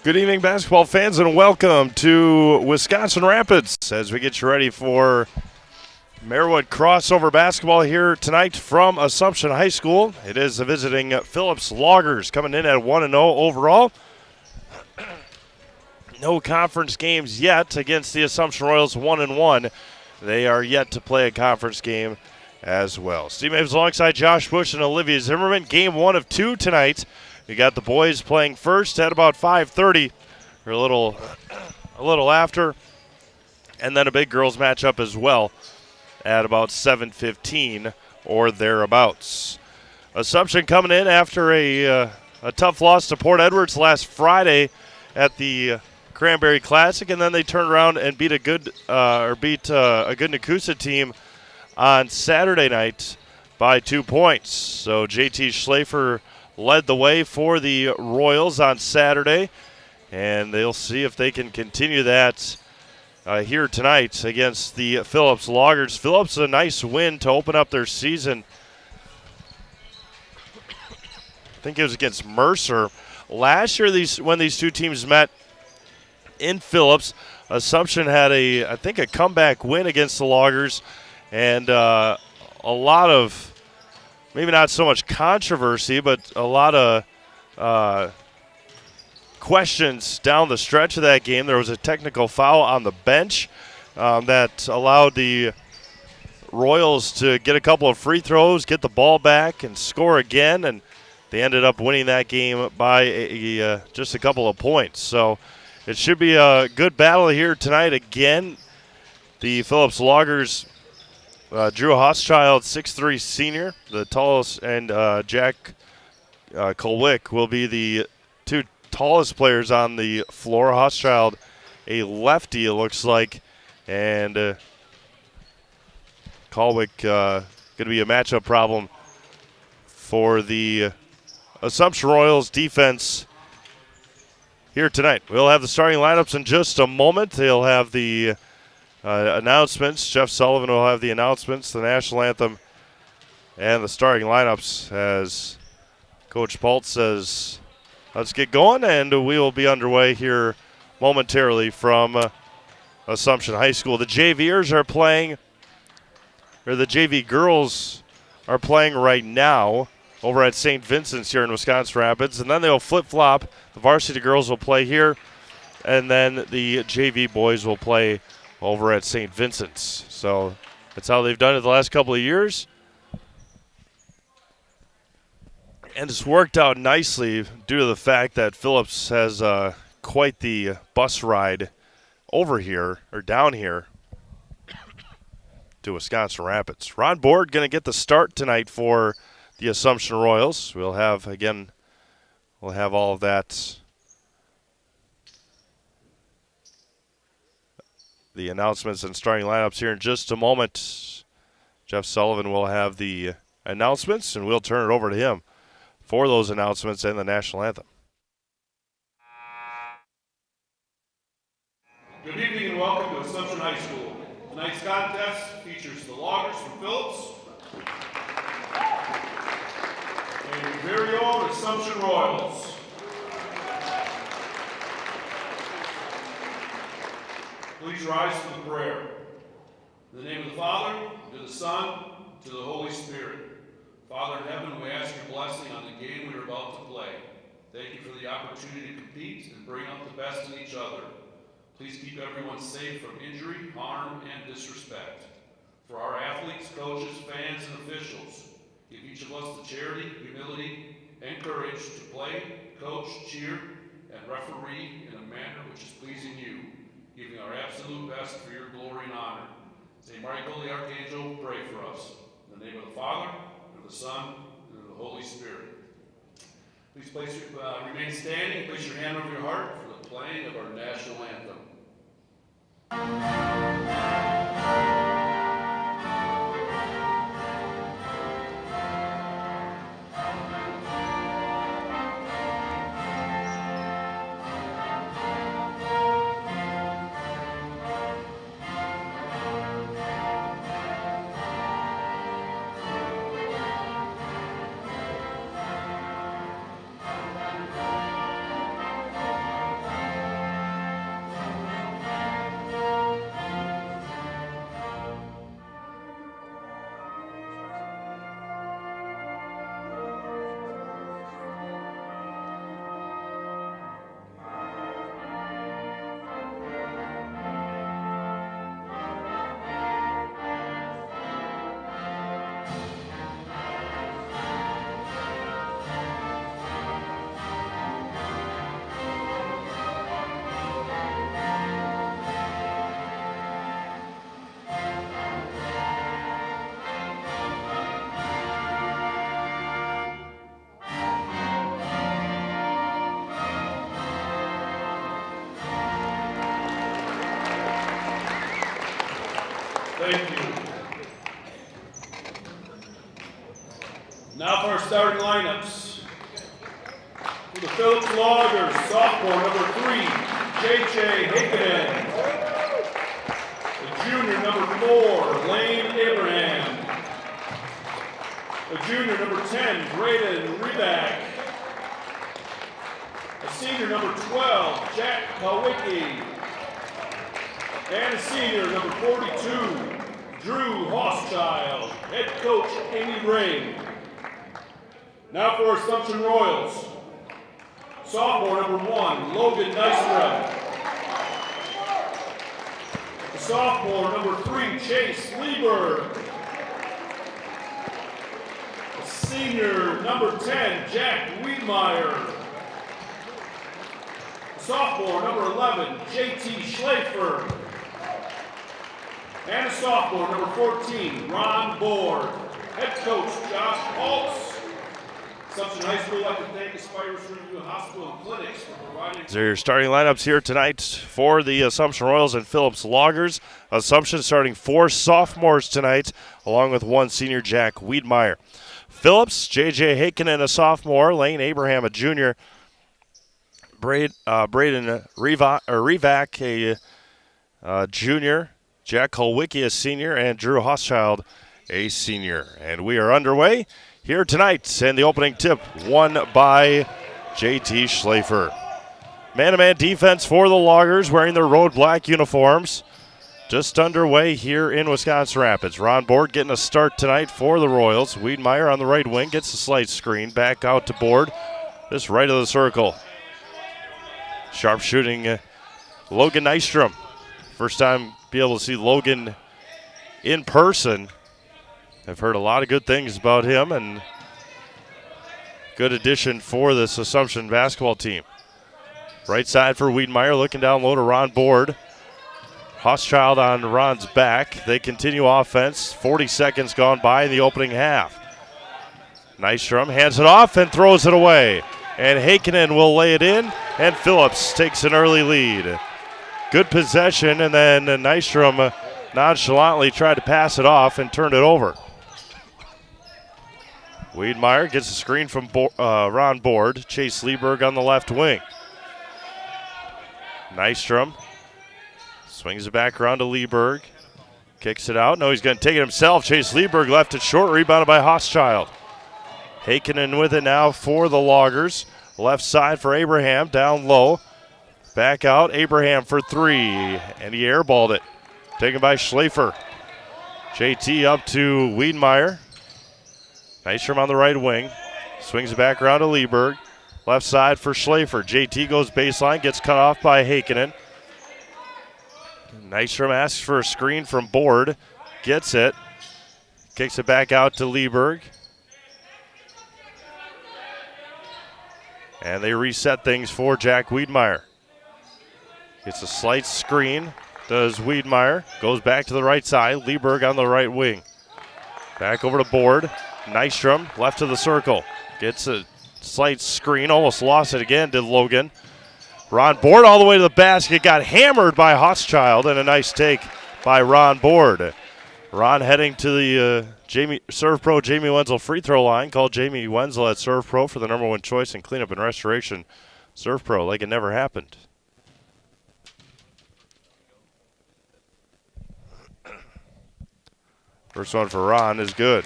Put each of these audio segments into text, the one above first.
Good evening, basketball fans, and welcome to Wisconsin Rapids as we get you ready for Marewood crossover basketball here tonight from Assumption High School. It is the visiting Phillips Loggers coming in at 1-0 overall. No conference games yet against the Assumption Royals, 1-1. They are yet to play a conference game as well. Steve Maves alongside Josh Bush and Olivia Zimmerman. Game 1 of 2 tonight. We got the boys playing first at about 5:30, or a little after, and then a big girls matchup as well at about 7:15 or thereabouts. Assumption coming in after a tough loss to Port Edwards last Friday at the Cranberry Classic, and then they turned around and beat a good Nakusa team on Saturday night by 2 points. So JT Schlafer led the way for the Royals on Saturday, and they'll see if they can continue that here tonight against the Phillips Loggers. Phillips, a nice win to open up their season. I think it was against Mercer. Last year, when these two teams met in Phillips, Assumption had a comeback win against the Loggers, and a lot of, maybe not so much controversy, but a lot of questions down the stretch of that game. There was a technical foul on the bench that allowed the Royals to get a couple of free throws, get the ball back, and score again, and they ended up winning that game by just a couple of points. So it should be a good battle here tonight again. The Phillips Loggers, Drew Hochschild, 6'3" senior, the tallest, and Jack Kolwick will be the two tallest players on the floor. Hochschild, a lefty, it looks like, and Kolwick going to be a matchup problem for the Assumption Royals defense here tonight. We'll have the starting lineups in just a moment. They'll have the announcements. Jeff Sullivan will have the announcements, the national anthem, and the starting lineups as Coach Palt says, let's get going, and we will be underway here momentarily from Assumption High School. The JVers are playing, or the JV girls are playing right now over at St. Vincent's here in Wisconsin Rapids, and then they'll flip-flop. The varsity girls will play here, and then the JV boys will play over at St. Vincent's. So that's how they've done it the last couple of years. And it's worked out nicely due to the fact that Phillips has quite the bus ride over here, or down here, to Wisconsin Rapids. Ron Board going to get the start tonight for the Assumption Royals. We'll have all of that, the announcements and starting lineups here in just a moment. Jeff Sullivan will have the announcements, and we'll turn it over to him for those announcements and the national anthem. Good evening and welcome to Assumption High School. Tonight's contest features the Loggers from Phillips and your very own Assumption Royals. Please rise for the prayer. In the name of the Father, to the Son, to the Holy Spirit. Father in heaven, we ask your blessing on the game we are about to play. Thank you for the opportunity to compete and bring out the best in each other. Please keep everyone safe from injury, harm, and disrespect. For our athletes, coaches, fans, and officials, give each of us the charity, humility, and courage to play, coach, cheer, and referee in a manner which is pleasing you, giving our absolute best for your glory and honor. St. Michael the Archangel, pray for us. In the name of the Father, and of the Son, and of the Holy Spirit. Please remain standing and place your hand over your heart for the playing of our national anthem. Thank you. Now for our starting lineups. For the Phillips Loggers, sophomore number 3, J.J. Hickinen. The junior number 4, Lane Abraham. The junior number 10, Braden Reback. A senior number 12, Jack Kowicki. And a senior number 42, Drew Hochschild. Head coach Amy Ray. Now for Assumption Royals. Sophomore number 1, Logan Nystrom. The sophomore number 3, Chase Lieberg. The senior number 10, Jack Wiedmeyer. The sophomore number 11, JT Schlafer. And a sophomore number 14, Ron Board. Head coach Josh Holtz. Assumption High School, I'd like to thank Aspire Review Hospital and Clinics for providing. These are your starting lineups here tonight for the Assumption Royals and Phillips Loggers. Assumption starting 4 sophomores tonight, along with 1 senior, Jack Wiedmeyer. Phillips, J.J. Hickinen, a sophomore, Lane Abraham, a junior, Braden Revac, a junior, Jack Kulwicki, a senior, and Drew Hochschild, a senior. And we are underway here tonight, and the opening tip won by J.T. Schlafer. Man-to-man defense for the Loggers, wearing their road black uniforms. Just underway here in Wisconsin Rapids. Ron Board getting a start tonight for the Royals. Wiedmeyer on the right wing gets a slight screen. Back out to Board, just right of the circle. Sharp shooting Logan Nystrom. First time be able to see Logan in person. I've heard a lot of good things about him, and good addition for this Assumption basketball team. Right side for Wiedmeyer, looking down low to Ron Board. Hochschild on Ron's back. They continue offense. 40 seconds gone by in the opening half. Nystrom hands it off and throws it away. And Heikkinen will lay it in, and Phillips takes an early lead. Good possession, and then Nystrom nonchalantly tried to pass it off and turned it over. Wiedmeyer gets a screen from Ron Board. Chase Lieberg on the left wing. Nystrom swings it back around to Lieberg. Kicks it out. No, he's going to take it himself. Chase Lieberg left it short, rebounded by Hochschild. Heikkinen with it now for the Loggers. Left side for Abraham, down low. Back out, Abraham for 3, and he airballed it. Taken by Schlafer. JT up to Wiedmeyer. Nystrom on the right wing. Swings it back around to Lieberg. Left side for Schlafer. JT goes baseline, gets cut off by Heikkinen. Nystrom asks for a screen from Board. Gets it. Kicks it back out to Lieberg. And they reset things for Jack Wiedmeyer. Gets a slight screen, does Wiedmeyer. Goes back to the right side. Lieberg on the right wing. Back over to Board. Nystrom left of the circle. Gets a slight screen. Almost lost it again, did Logan. Ron Board all the way to the basket. Got hammered by Hochschild, and a nice take by Ron Board. Ron heading to the Serve Pro Jamie Wenzel free throw line. Call Jamie Wenzel at Serve Pro for the #1 choice in cleanup and restoration. Serve Pro like it never happened. First one for Ron is good.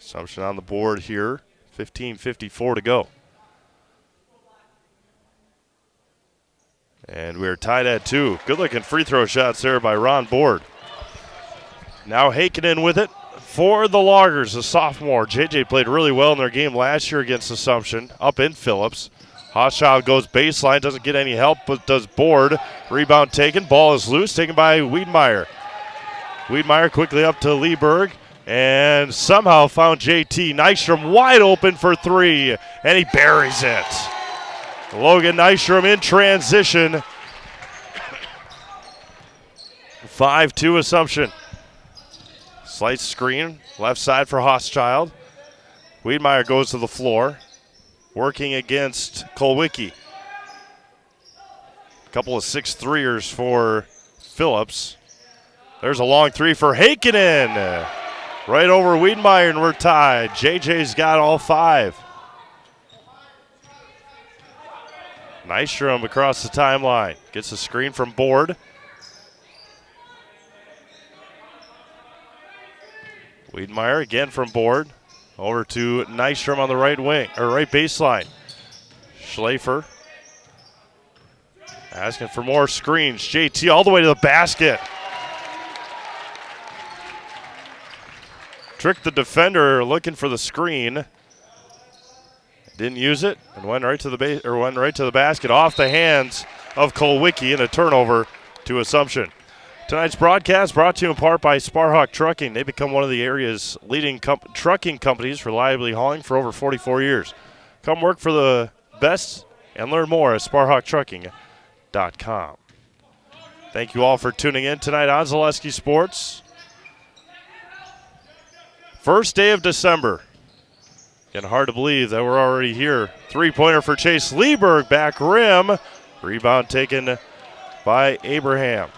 Assumption on the board here. 15:54 to go. And we're tied at 2. Good-looking free throw shots there by Ron Board. Now Heikkinen with it for the Loggers, a sophomore. JJ played really well in their game last year against Assumption, up in Phillips. Hochschild goes baseline, doesn't get any help, but does Board. Rebound taken, ball is loose, taken by Wiedmeyer. Wiedmeyer quickly up to Lieberg, and somehow found JT Nystrom wide open for 3, and he buries it. Logan Nystrom in transition. 5-2 Assumption. Slight screen, left side for Hochschild. Wiedmeyer goes to the floor, working against Kulwicki. Couple of 6-3ers for Phillips. There's a long three for Heikkinen. Right over Wiedemeyer, and we're tied. JJ's got all 5. Nystrom across the timeline. Gets a screen from Board. Wiedemeyer again from Board. Over to Nystrom on the right wing, or right baseline. Schlafer asking for more screens. JT all the way to the basket. Tricked the defender looking for the screen. Didn't use it and went right to the basket off the hands of Kolwicki, and a turnover to Assumption. Tonight's broadcast brought to you in part by Sparhawk Trucking. They become one of the area's leading trucking companies, reliably hauling for over 44 years. Come work for the best and learn more at SparhawkTrucking.com. Thank you all for tuning in tonight on Zaleski Sports. First day of December. Getting hard to believe that we're already here. 3-pointer for Chase Lieberg, back rim. Rebound taken by Abraham.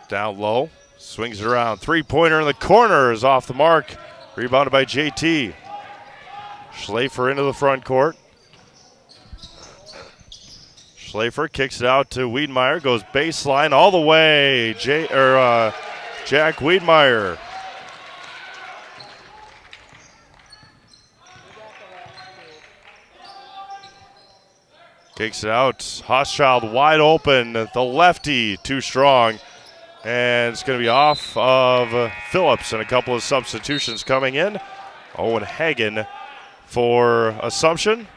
Down low, swings it around. 3-pointer in the corner is off the mark. Rebounded by JT. Schlafer into the front court. Schlafer kicks it out to Wiedemeyer, goes baseline all the way. Jack Wiedemeyer. Kicks it out. Hochschild wide open. The lefty too strong. And it's going to be off of Phillips, and a couple of substitutions coming in. Owen Hagen for Assumption.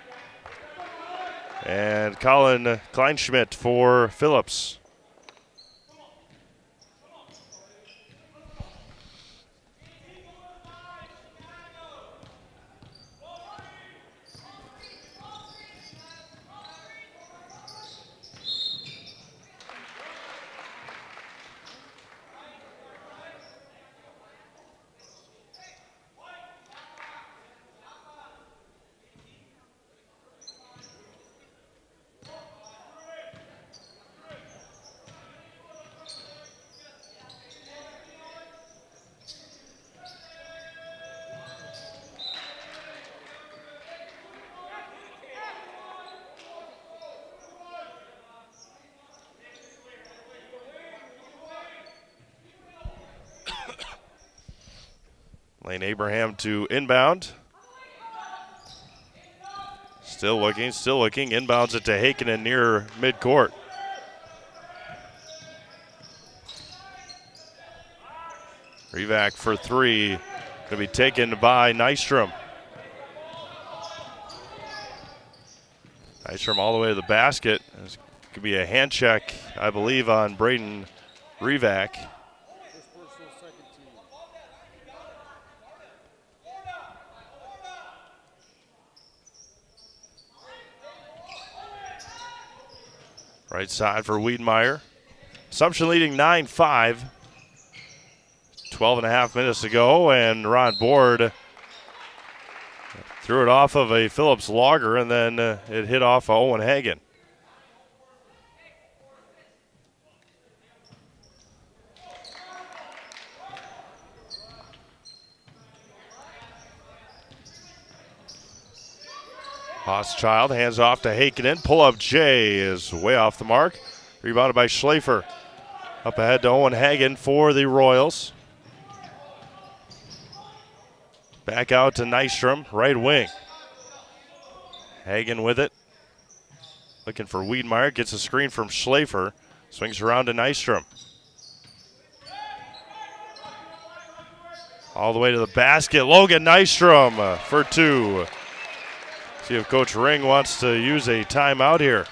And Colin Kleinschmidt for Phillips. Lane Abraham to inbound. Still looking. Inbounds it to Heikkinen near midcourt. Revac for 3. Going to be taken by Nystrom. Nystrom all the way to the basket. This could be a hand check, I believe, on Braden Revac. Right side for Wiedemeyer. Assumption leading 9-5. 12.5 minutes to go, and Ron Board threw it off of a Phillips logger, and then it hit off Owen Hagen. Hochschild hands off to Heikkinen. Pull-up J is way off the mark. Rebounded by Schlafer. Up ahead to Owen Hagen for the Royals. Back out to Nystrom, right wing. Hagen with it. Looking for Wiedemeyer. Gets a screen from Schlafer. Swings around to Nystrom. All the way to the basket. Logan Nystrom for 2. See if Coach Ring wants to use a timeout here.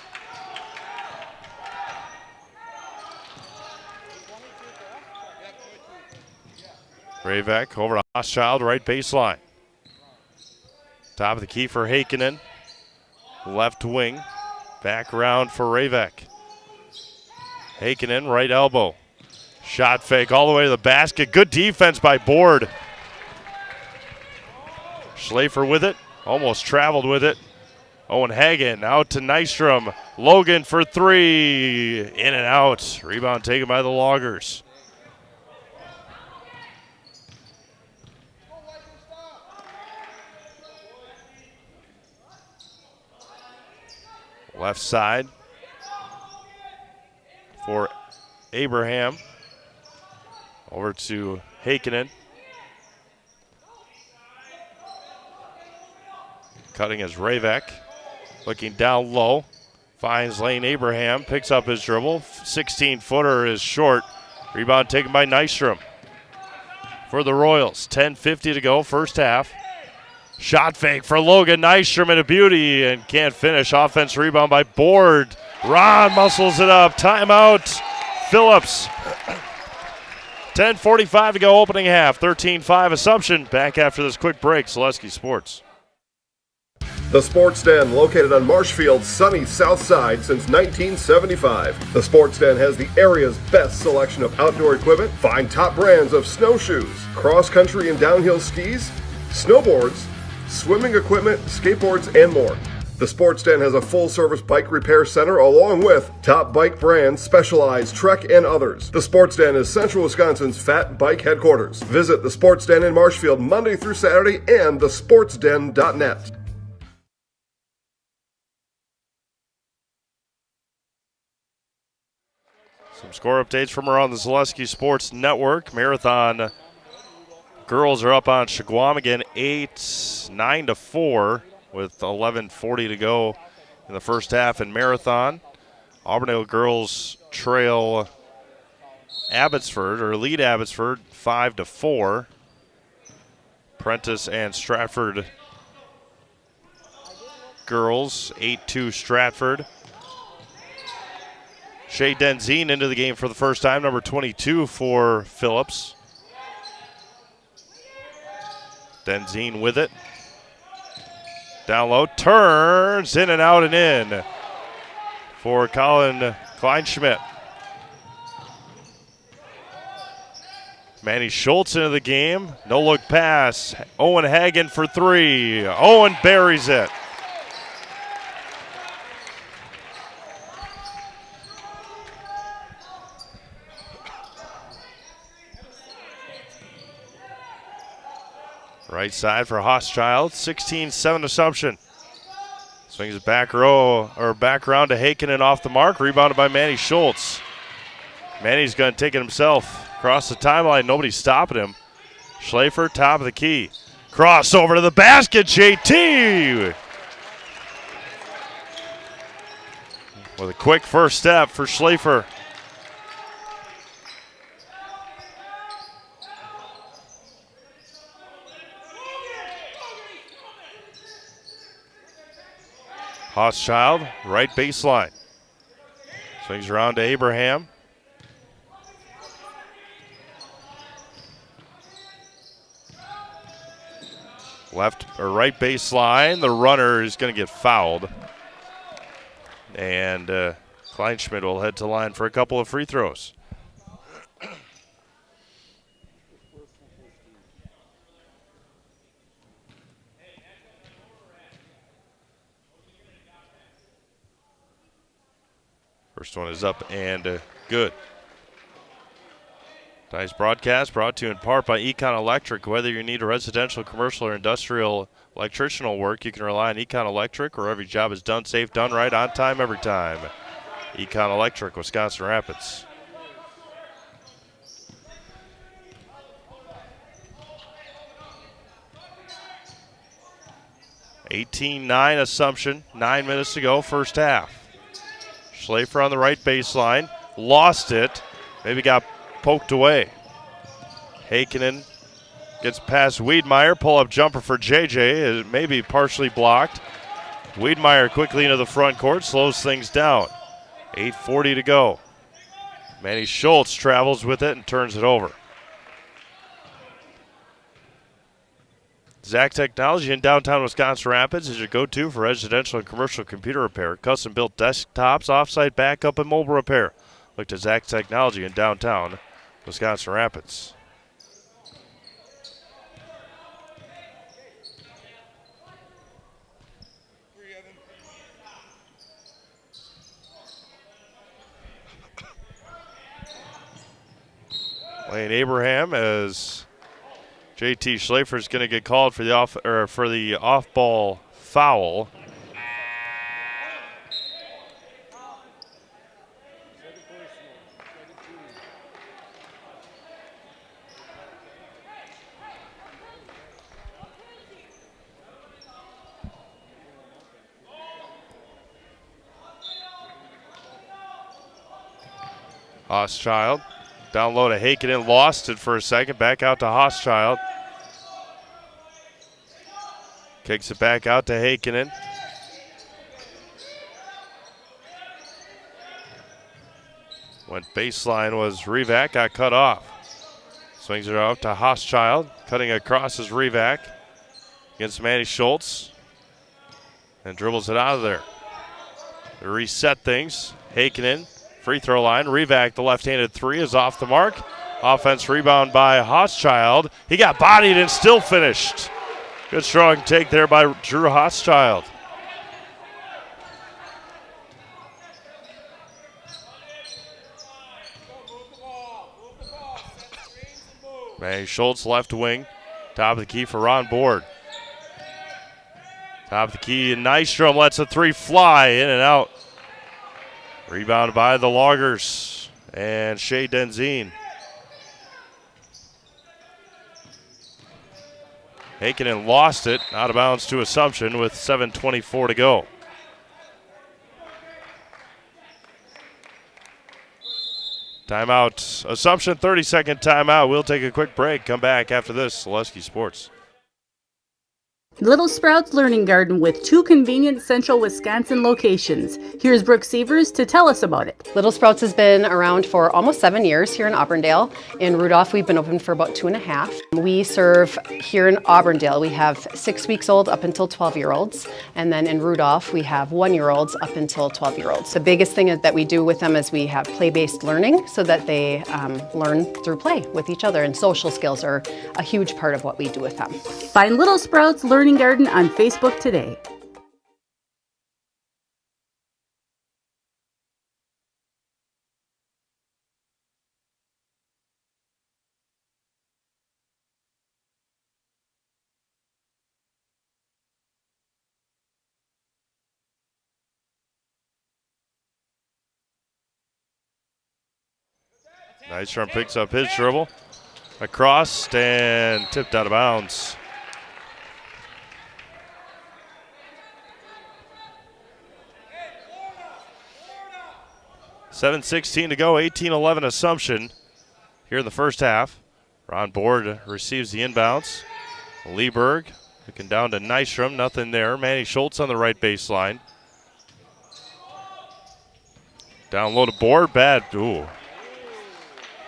Revac over to Hochschild, right baseline. Top of the key for Heikkinen. Left wing. Back around for Revac. Heikkinen, right elbow. Shot fake all the way to the basket. Good defense by Board. Schlafer with it. Almost traveled with it. Owen Hagen out to Nystrom. Logan for three. In and out. Rebound taken by the Loggers. Left side for Abraham. Over to Heikkinen. Cutting is Ravek. Looking down low. Finds Lane Abraham. Picks up his dribble. 16-footer is short. Rebound taken by Nystrom. For the Royals. 10:50 to go, first half. Shot fake for Logan Nystrom and a beauty and can't finish. Offense rebound by Board. Ron muscles it up. Timeout. Phillips. 10:45 to go, opening half. 13-5 Assumption. Back after this quick break. Zaleski Sports. The Sports Den, located on Marshfield's sunny south side since 1975. The Sports Den has the area's best selection of outdoor equipment. Find top brands of snowshoes, cross-country and downhill skis, snowboards, swimming equipment, skateboards, and more. The Sports Den has a full-service bike repair center along with top bike brands, Specialized, Trek, and others. The Sports Den is Central Wisconsin's Fat Bike headquarters. Visit the Sports Den in Marshfield Monday through Saturday and thesportsden.net. Some score updates from around the Zaleski Sports Network. Marathon girls are up on Shawamigan 9-4 with 11:40 to go in the first half in Marathon. Auburndale girls trail Abbotsford, or lead Abbotsford 5-4. Prentice and Stratford girls 8-2 Stratford. Shea Denzine into the game for the first time, number 22 for Phillips. Denzine with it. Down low, turns, in and out and in for Colin Kleinschmidt. Manny Schultz into the game. No look pass. Owen Hagen for three. Owen buries it. Right side for Hochschild, 16-7 Assumption. Swings it back row, or back round to Heikkinen off the mark, rebounded by Manny Schultz. Manny's going to take it himself. Across the timeline, nobody's stopping him. Schlafer, top of the key. Crossover to the basket, JT! With a quick first step for Schlafer. Hochschild, right baseline. Swings around to Abraham. Left or right baseline. The runner is going to get fouled. And Kleinschmidt will head to line for a couple of free throws. First one is up and good. Tonight's broadcast brought to you in part by Econ Electric. Whether you need a residential, commercial, or industrial electricianal work, you can rely on Econ Electric, where every job is done safe, done right, on time, every time. Econ Electric, Wisconsin Rapids. (18-9) Assumption. 9 minutes to go, first half. Schlafer on the right baseline. Lost it. Maybe got poked away. Heikkinen gets past Wiedmeyer. Pull-up jumper for JJ. It may be partially blocked. Wiedmeyer quickly into the front court. Slows things down. 8:40 to go. Manny Schultz travels with it and turns it over. Zach Technology in downtown Wisconsin Rapids is your go-to for residential and commercial computer repair, custom-built desktops, off-site backup, and mobile repair. Look to Zach Technology in downtown Wisconsin Rapids. Lane Abraham as JT Schlafer is going to get called for the off-ball foul. Hochschild down low to Heikkinen, lost it for a second, back out to Hochschild. Kicks it back out to Heikkinen. Went baseline was Rivak, got cut off. Swings it out to Hochschild, cutting across is Rivak against Manny Schultz. And dribbles it out of there. To reset things, Heikkinen, free throw line. Rivak, the left-handed three, is off the mark. Offense rebound by Hochschild. He got bodied and still finished. Good strong take there by Drew Hochschild. Manny Schultz, left wing. Top of the key for Ron Board. Top of the key, and Nystrom lets a three fly in and out. Rebounded by the Loggers and Shea Denzine. Heikkinen lost it, out of bounds to Assumption with 7:24 to go. Timeout. Assumption, 30-second timeout. We'll take a quick break. Come back after this. Zaleski Sports. Little Sprouts Learning Garden with 2 convenient central Wisconsin locations. Here's Brooke Sievers to tell us about it. Little Sprouts has been around for almost 7 years here in Auburndale. In Rudolph, we've been open for about 2.5. We serve here in Auburndale, we have 6 weeks old up until 12-year-olds. And then in Rudolph, we have 1-year-olds up until 12-year-olds. The biggest thing that we do with them is we have play-based learning so that they learn through play with each other. And social skills are a huge part of what we do with them. Find Little Sprouts Learning Garden on Facebook today. Nystrom picks up his dribble. Across and tipped out of bounds. $7:16 to go, 18-11 Assumption here in the first half. Ron Board receives the inbounds. Lieberg looking down to Nystrom, nothing there. Manny Schultz on the right baseline. Down low to Board, bad. Ooh.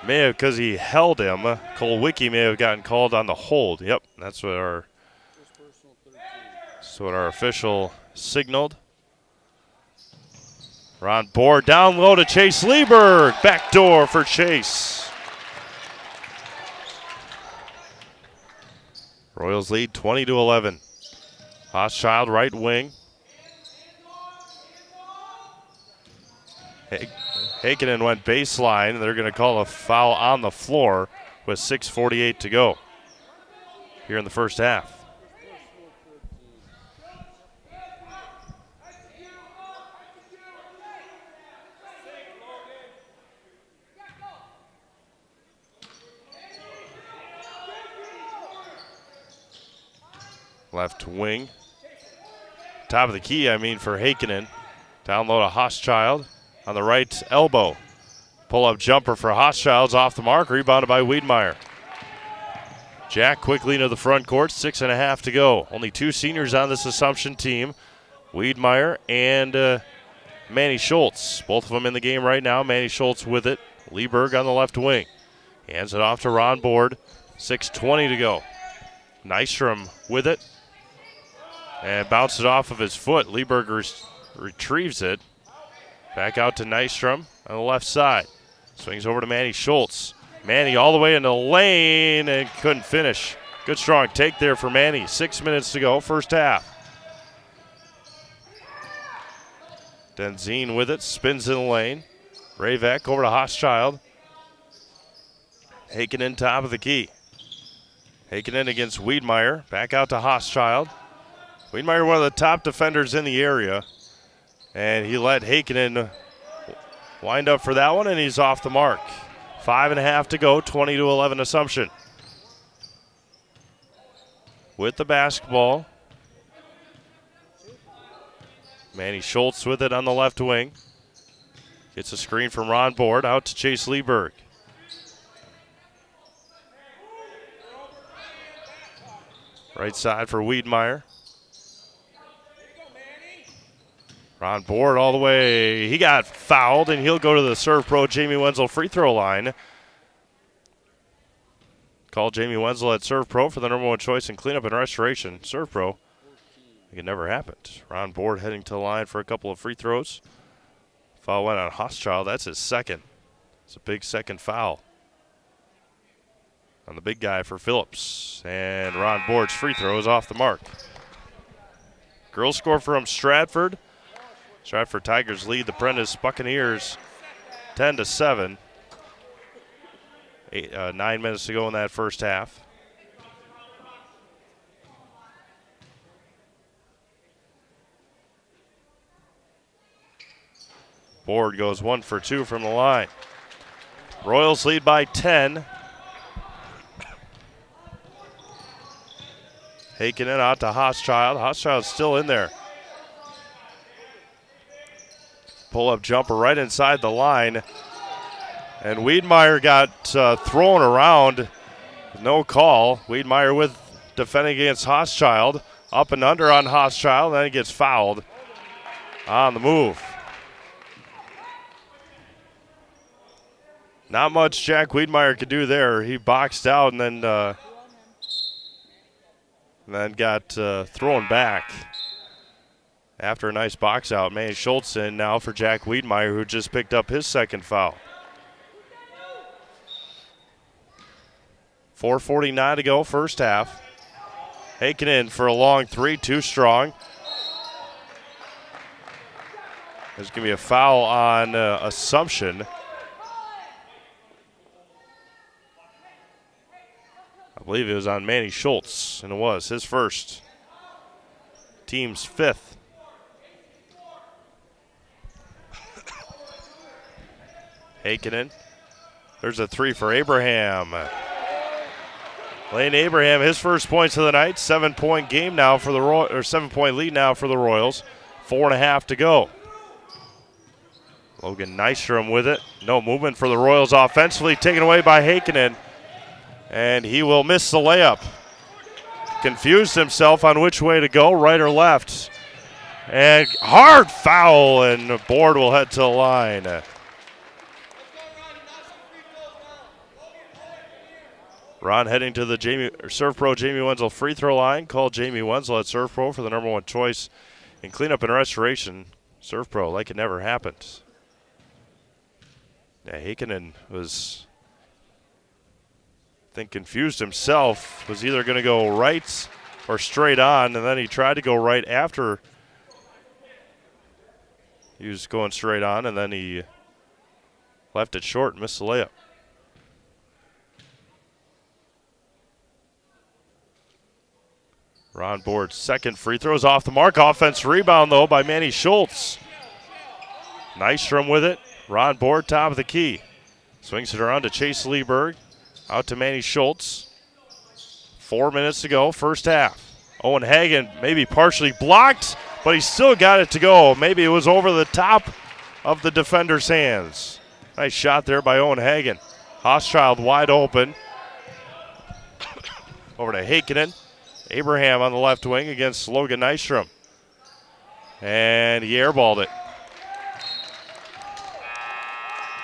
May have, because he held him. Cole Wicke may have gotten called on the hold. Yep, that's what our official signaled. Ron Board down low to Chase Lieberg. Backdoor for Chase. Royals lead 20-11. Hochschild right wing. Heikkinen went baseline. They're going to call a foul on the floor with 6:48 to go here in the first half. Left wing. Top of the key, for Heikkinen. Down low to Hochschild on the right elbow. Pull-up jumper for Hochschild's off the mark. Rebounded by Wiedmeyer. Jack quickly into the front court. 6.5 to go. Only 2 seniors on this Assumption team. Wiedmeyer and Manny Schultz. Both of them in the game right now. Manny Schultz with it. Lieberg on the left wing. Hands it off to Ron Board. 6:20 to go. Nystrom with it. And bounced it off of his foot. Lieberg retrieves it. Back out to Nystrom on the left side. Swings over to Manny Schultz. Manny all the way into the lane and couldn't finish. Good strong take there for Manny. 6 minutes to go, first half. Denzine with it, spins in the lane. Ravek over to Hochschild. Hakinen top of the key. Hakinen against Wiedmeyer. Back out to Hauschild. Wiedmeyer, one of the top defenders in the area. And he let Hakinen wind up for that one, and he's off the mark. 5.5 to go, 20-11 Assumption. With the basketball. Manny Schultz with it on the left wing. Gets a screen from Ron Board out to Chase Lieberg. Right side for Wiedmeyer. Ron Board all the way. He got fouled, and he'll go to the Serve Pro Jamie Wenzel free throw line. Call Jamie Wenzel at Serve Pro for the #1 choice in cleanup and restoration. Serve Pro. It never happened. Ron Board heading to the line for a couple of free throws. Foul went on Hauschild. That's his second. It's a big second foul on the big guy for Phillips. And Ron Board's free throw is off the mark. Girls score from Stratford. Stratford Tigers lead the Prentice Buccaneers 10-7. 9 minutes to go in that first half. Board goes 1 for 2 from the line. Royals lead by 10. Hakinen out to Hauschild. Hauschild's still in there. Pull-up jumper right inside the line. And Wiedmeyer got thrown around. No call. Wiedmeyer with defending against Hauschild. Up and under on Hauschild. Then he gets fouled on the move. Not much Jack Wiedmeyer could do there. He boxed out and then got thrown back. After a nice box out, Manny Schultz in now for Jack Wiedmeyer, who just picked up his second foul. 4:49 to go, first half. Hakinen for a long three, too strong. There's going to be a foul on Assumption. I believe it was on Manny Schultz, and it was his first. Team's fifth. Hakinen. There's a three for Abraham. Lane Abraham, his first points of the night. 7-point game now for the 7-point lead now for the Royals. 4.5 to go. Logan Nystrom with it. No movement for the Royals offensively, taken away by Hakinen. And he will miss the layup. Confused himself on which way to go, right or left. And hard foul, and the Board will head to the line. Ron heading to the Serve Pro Jamie Wenzel free throw line. Call Jamie Wenzel at Serve Pro for the #1 choice in cleanup and restoration. Serve Pro like it never happened. Yeah, Hakinen was, I think, confused himself. Was either going to go right or straight on, and then he tried to go right after he was going straight on, and then he left it short and missed the layup. Ron Board's second free throw is off the mark. Offense rebound, though, by Manny Schultz. Nystrom with it. Ron Board, top of the key. Swings it around to Chase Lieberg. Out to Manny Schultz. 4 minutes to go, first half. Owen Hagen maybe partially blocked, but he still got it to go. Maybe it was over the top of the defender's hands. Nice shot there by Owen Hagen. Hauschild wide open. Over to Hakinen. Abraham on the left wing against Logan Nystrom. And he airballed it.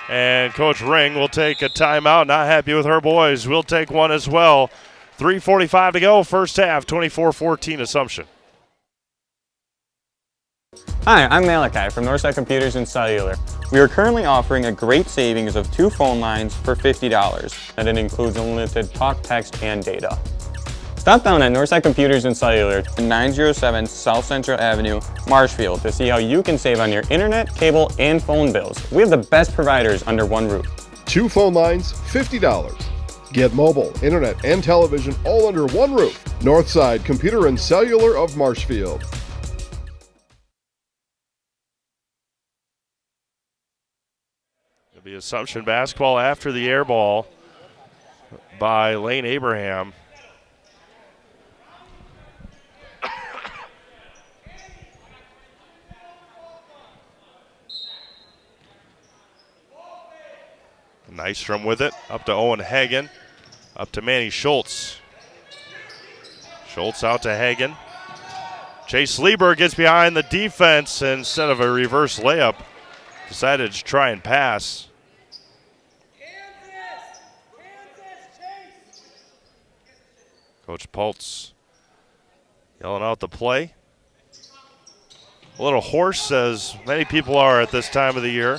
And Coach Ring will take a timeout. Not happy with her boys. We'll take one as well. 3:45 to go, first half, 24-14 Assumption. Hi, I'm Malachi from Northside Computers and Cellular. We are currently offering a great savings of 2 phone lines for $50, and it includes unlimited talk, text, and data. Stop down at Northside Computers and Cellular, 907 South Central Avenue, Marshfield, to see how you can save on your internet, cable, and phone bills. We have the best providers under one roof. 2 phone lines, $50. Get mobile, internet, and television all under one roof. Northside Computer and Cellular of Marshfield. It'll be Assumption basketball after the air ball by Lane Abraham. Nystrom with it, up to Owen Hagen, up to Manny Schultz. Schultz out to Hagen. Chase Lieber gets behind the defense, and instead of a reverse layup, decided to try and pass. Coach Pultz yelling out the play. A little hoarse, as many people are at this time of the year.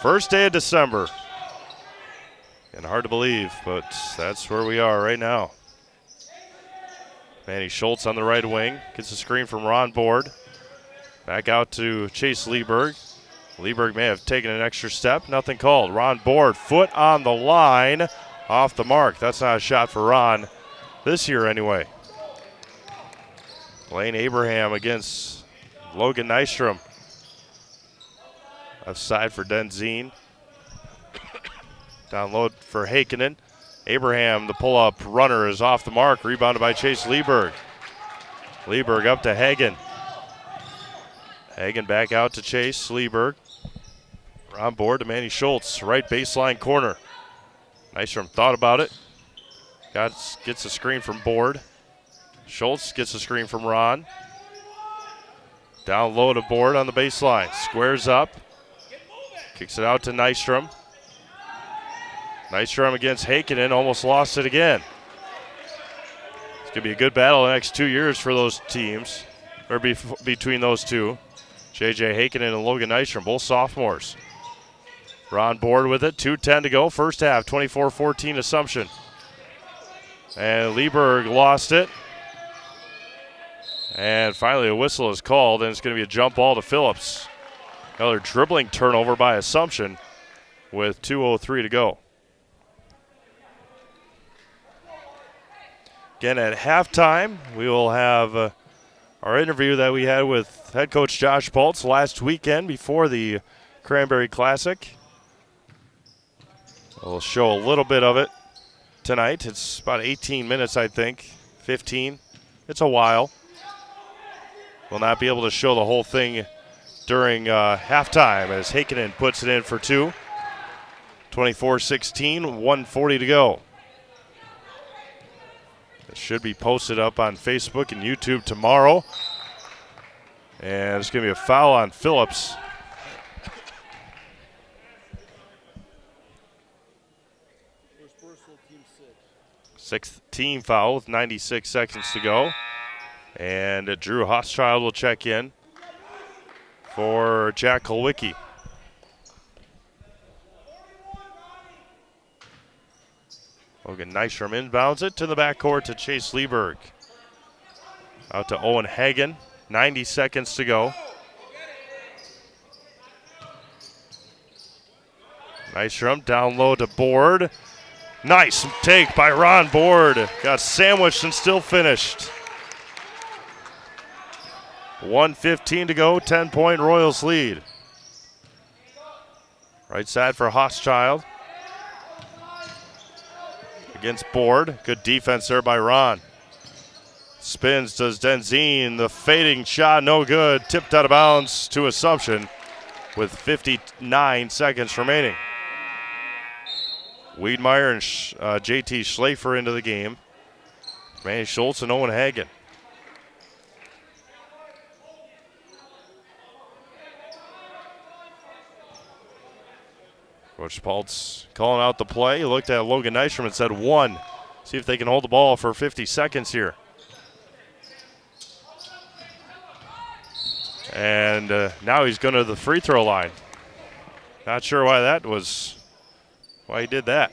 First day of December. And hard to believe, but that's where we are right now. Manny Schultz on the right wing. Gets a screen from Ron Board. Back out to Chase Lieberg. Lieberg may have taken an extra step. Nothing called. Ron Board, foot on the line. Off the mark. That's not a shot for Ron this year anyway. Lane Abraham against Logan Nystrom. Left side for Denzine. Down low for Heikkinen. Abraham, the pull-up runner, is off the mark. Rebounded by Chase Lieberg. Lieberg up to Hagen. Hagen back out to Chase Lieberg. On board to Manny Schultz. Right baseline corner. Nystrom thought about it. Gets a screen from Board. Schultz gets a screen from Ron. Down low to Board on the baseline. Squares up. Kicks it out to Nystrom. Nystrom against Heikkinen, almost lost it again. It's going to be a good battle the next 2 years for those teams, or between those two. J.J. Heikkinen and Logan Nystrom, both sophomores. Ron Board with it, 2:10 to go, first half, 24-14 Assumption. And Lieberg lost it. And finally a whistle is called, and it's going to be a jump ball to Phillips. Another dribbling turnover by Assumption with 2:03 to go. Again, at halftime, we will have our interview that we had with head coach Josh Pultz last weekend before the Cranberry Classic. We'll show a little bit of it tonight. It's about 18 minutes, I think, 15. It's a while. We'll not be able to show the whole thing during halftime as Heikkinen puts it in for two. 24-16, 1:40 to go. It should be posted up on Facebook and YouTube tomorrow. And it's going to be a foul on Phillips. Sixth team foul with 96 seconds to go. And Drew Hochschild will check in for Jack Kulwicki. Logan Nystrom inbounds it to the backcourt to Chase Lieberg. Out to Owen Hagen. 90 seconds to go. Nystrom down low to Board. Nice take by Ron Board. Got sandwiched and still finished. 1:15 to go, 10-point Royals lead. Right side for Hochschild. Against Board. Good defense there by Ron. Spins, does Denzine. The fading shot, no good. Tipped out of bounds to Assumption with 59 seconds remaining. Wiedmeyer and J.T. Schlafer into the game. Manny Schultz and Owen Hagen. Coach Pultz calling out the play. He looked at Logan Nystrom and said one. See if they can hold the ball for 50 seconds here. And now he's going to the free throw line. Not sure why that was, why he did that.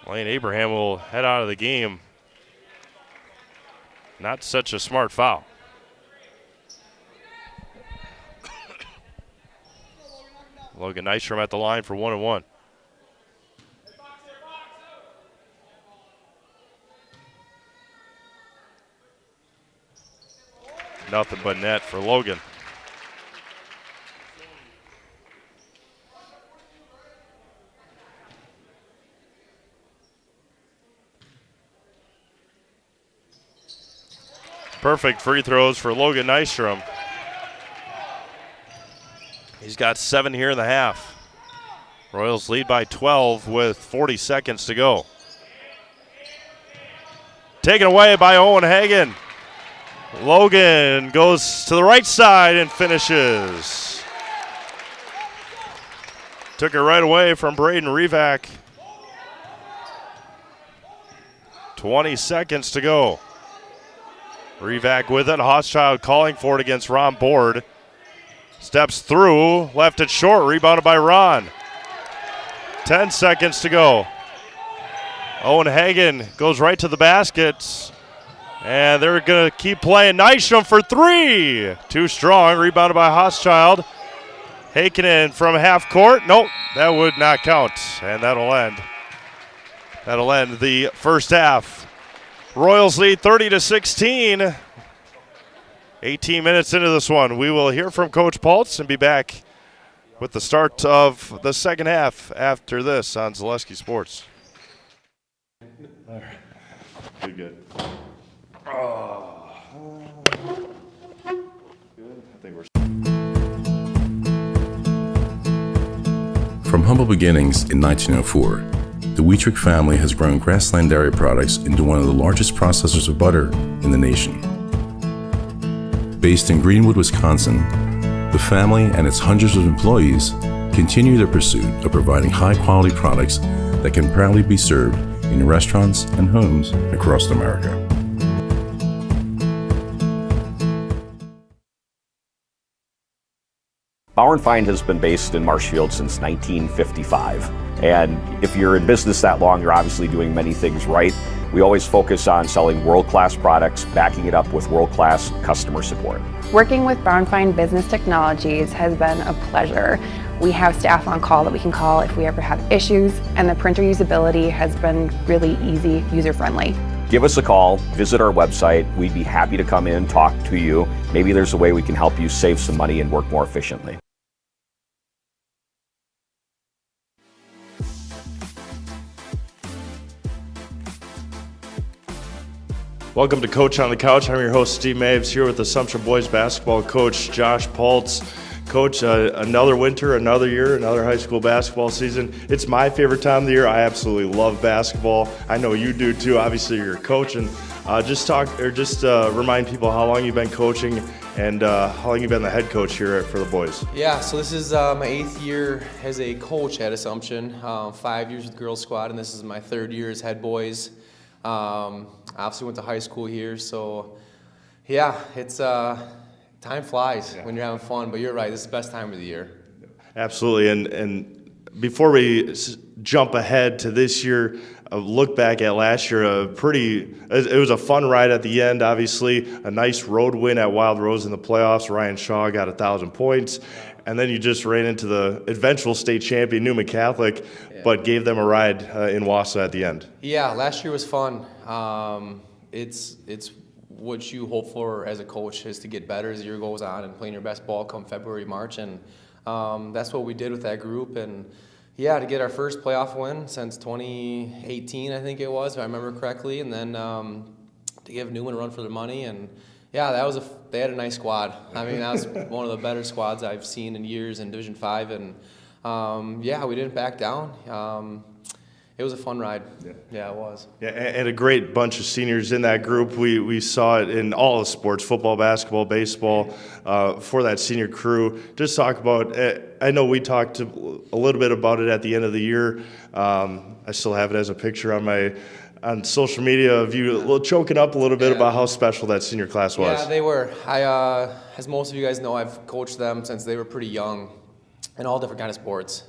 Lane Abraham will head out of the game. Not such a smart foul. Logan Nystrom at the line for 1-1. Nothing but net for Logan. Perfect free throws for Logan Nystrom. He's got 7 here in the half. Royals lead by 12 with 40 seconds to go. Taken away by Owen Hagen. Logan goes to the right side and finishes. Took it right away from Braden Revac. 20 seconds to go. Revac with it. Hochschild calling for it against Ron Board. Steps through, left it short, rebounded by Ron. 10 seconds to go. Owen Hagen goes right to the basket. And they're going to keep playing. Nystrom for 3. Too strong, rebounded by Hochschild. Heikkinen from half court. Nope, that would not count. And that'll end the first half. Royals lead 30-16. 18 minutes into this one. We will hear from Coach Paltz and be back with the start of the second half after this on Zaleski Sports. All right. Good. Good. I think we're. From humble beginnings in 1904, the Wheatrick family has grown Grassland Dairy Products into one of the largest processors of butter in the nation. Based in Greenwood, Wisconsin, the family and its hundreds of employees continue their pursuit of providing high-quality products that can proudly be served in restaurants and homes across America. Bauer & Feind has been based in Marshfield since 1955. And if you're in business that long, you're obviously doing many things right. We always focus on selling world-class products, backing it up with world-class customer support. Working with Bauer & Feind Business Technologies has been a pleasure. We have staff on call that we can call if we ever have issues, and the printer usability has been really easy, user-friendly. Give us a call, visit our website. We'd be happy to come in, talk to you. Maybe there's a way we can help you save some money and work more efficiently. Welcome to Coach on the Couch. I'm your host, Steve Maves, here with Assumption Boys basketball coach Josh Paltz. Coach, another winter, another year, another high school basketball season. It's my favorite time of the year. I absolutely love basketball. I know you do too. Obviously, you're a coach, and remind people how long you've been coaching and how long you've been the head coach here for the boys. Yeah, so this is my 8th year as a coach at Assumption. 5 years with the girls squad, and this is my 3rd year as head boys. Obviously went to high school here, so yeah, it's time flies when you're having fun, but you're right, this is the best time of the year. Absolutely, and before we jump ahead to this year, look back at last year, it was a fun ride at the end, obviously, a nice road win at Wild Rose in the playoffs. Ryan Shaw got 1,000 points, and then you just ran into the eventual state champion, Newman Catholic, but gave them a ride in Wausau at the end. Yeah, last year was fun. It's what you hope for as a coach is to get better as the year goes on and playing your best ball come February, March, and that's what we did with that group. And yeah, to get our first playoff win since 2018, I think it was, if I remember correctly, and then to give Newman a run for their money. And yeah, they had a nice squad. I mean, that was one of the better squads I've seen in years in Division 5, and yeah, we didn't back down. It was a fun ride. Yeah, it was. Yeah, and a great bunch of seniors in that group. We saw it in all the sports, football, basketball, baseball, for that senior crew. Just talk about, I know we talked a little bit about it at the end of the year. I still have it as a picture on social media of you choking up a little bit about how special that senior class was. Yeah, they were. As most of you guys know, I've coached them since they were pretty young in all different kind of sports.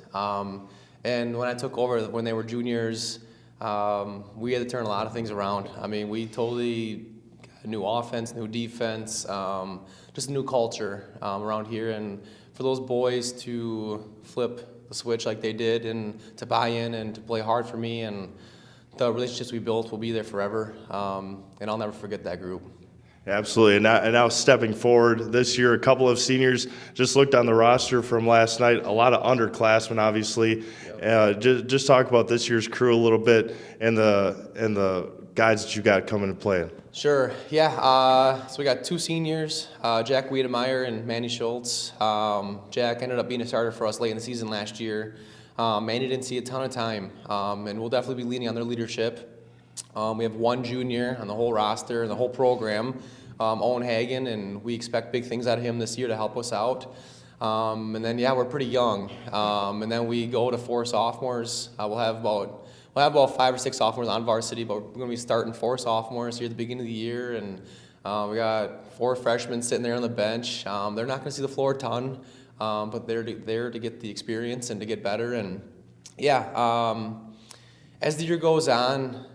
And when I took over, when they were juniors, we had to turn a lot of things around. I mean, we totally got a new offense, new defense, just a new culture around here, and for those boys to flip the switch like they did and to buy in and to play hard for me, and the relationships we built will be there forever, and I'll never forget that group. Absolutely. And now stepping forward this year, a couple of seniors. Just looked on the roster from last night. A lot of underclassmen, obviously. Just talk about this year's crew a little bit and the guys that you got coming to play. Sure. Yeah. So we got 2 seniors, Jack WIAA and Manny Schultz. Jack ended up being a starter for us late in the season last year. Manny didn't see a ton of time, and we'll definitely be leaning on their leadership. We have 1 junior on the whole roster and the whole program, Owen Hagen, and we expect big things out of him this year to help us out. And then, we're pretty young. And then we go to 4 sophomores. We'll have about 5 or 6 sophomores on varsity, but we're going to be starting 4 sophomores here at the beginning of the year. And we got 4 freshmen sitting there on the bench. They're not going to see the floor a ton, but they're there to get the experience and to get better. And as the year goes on,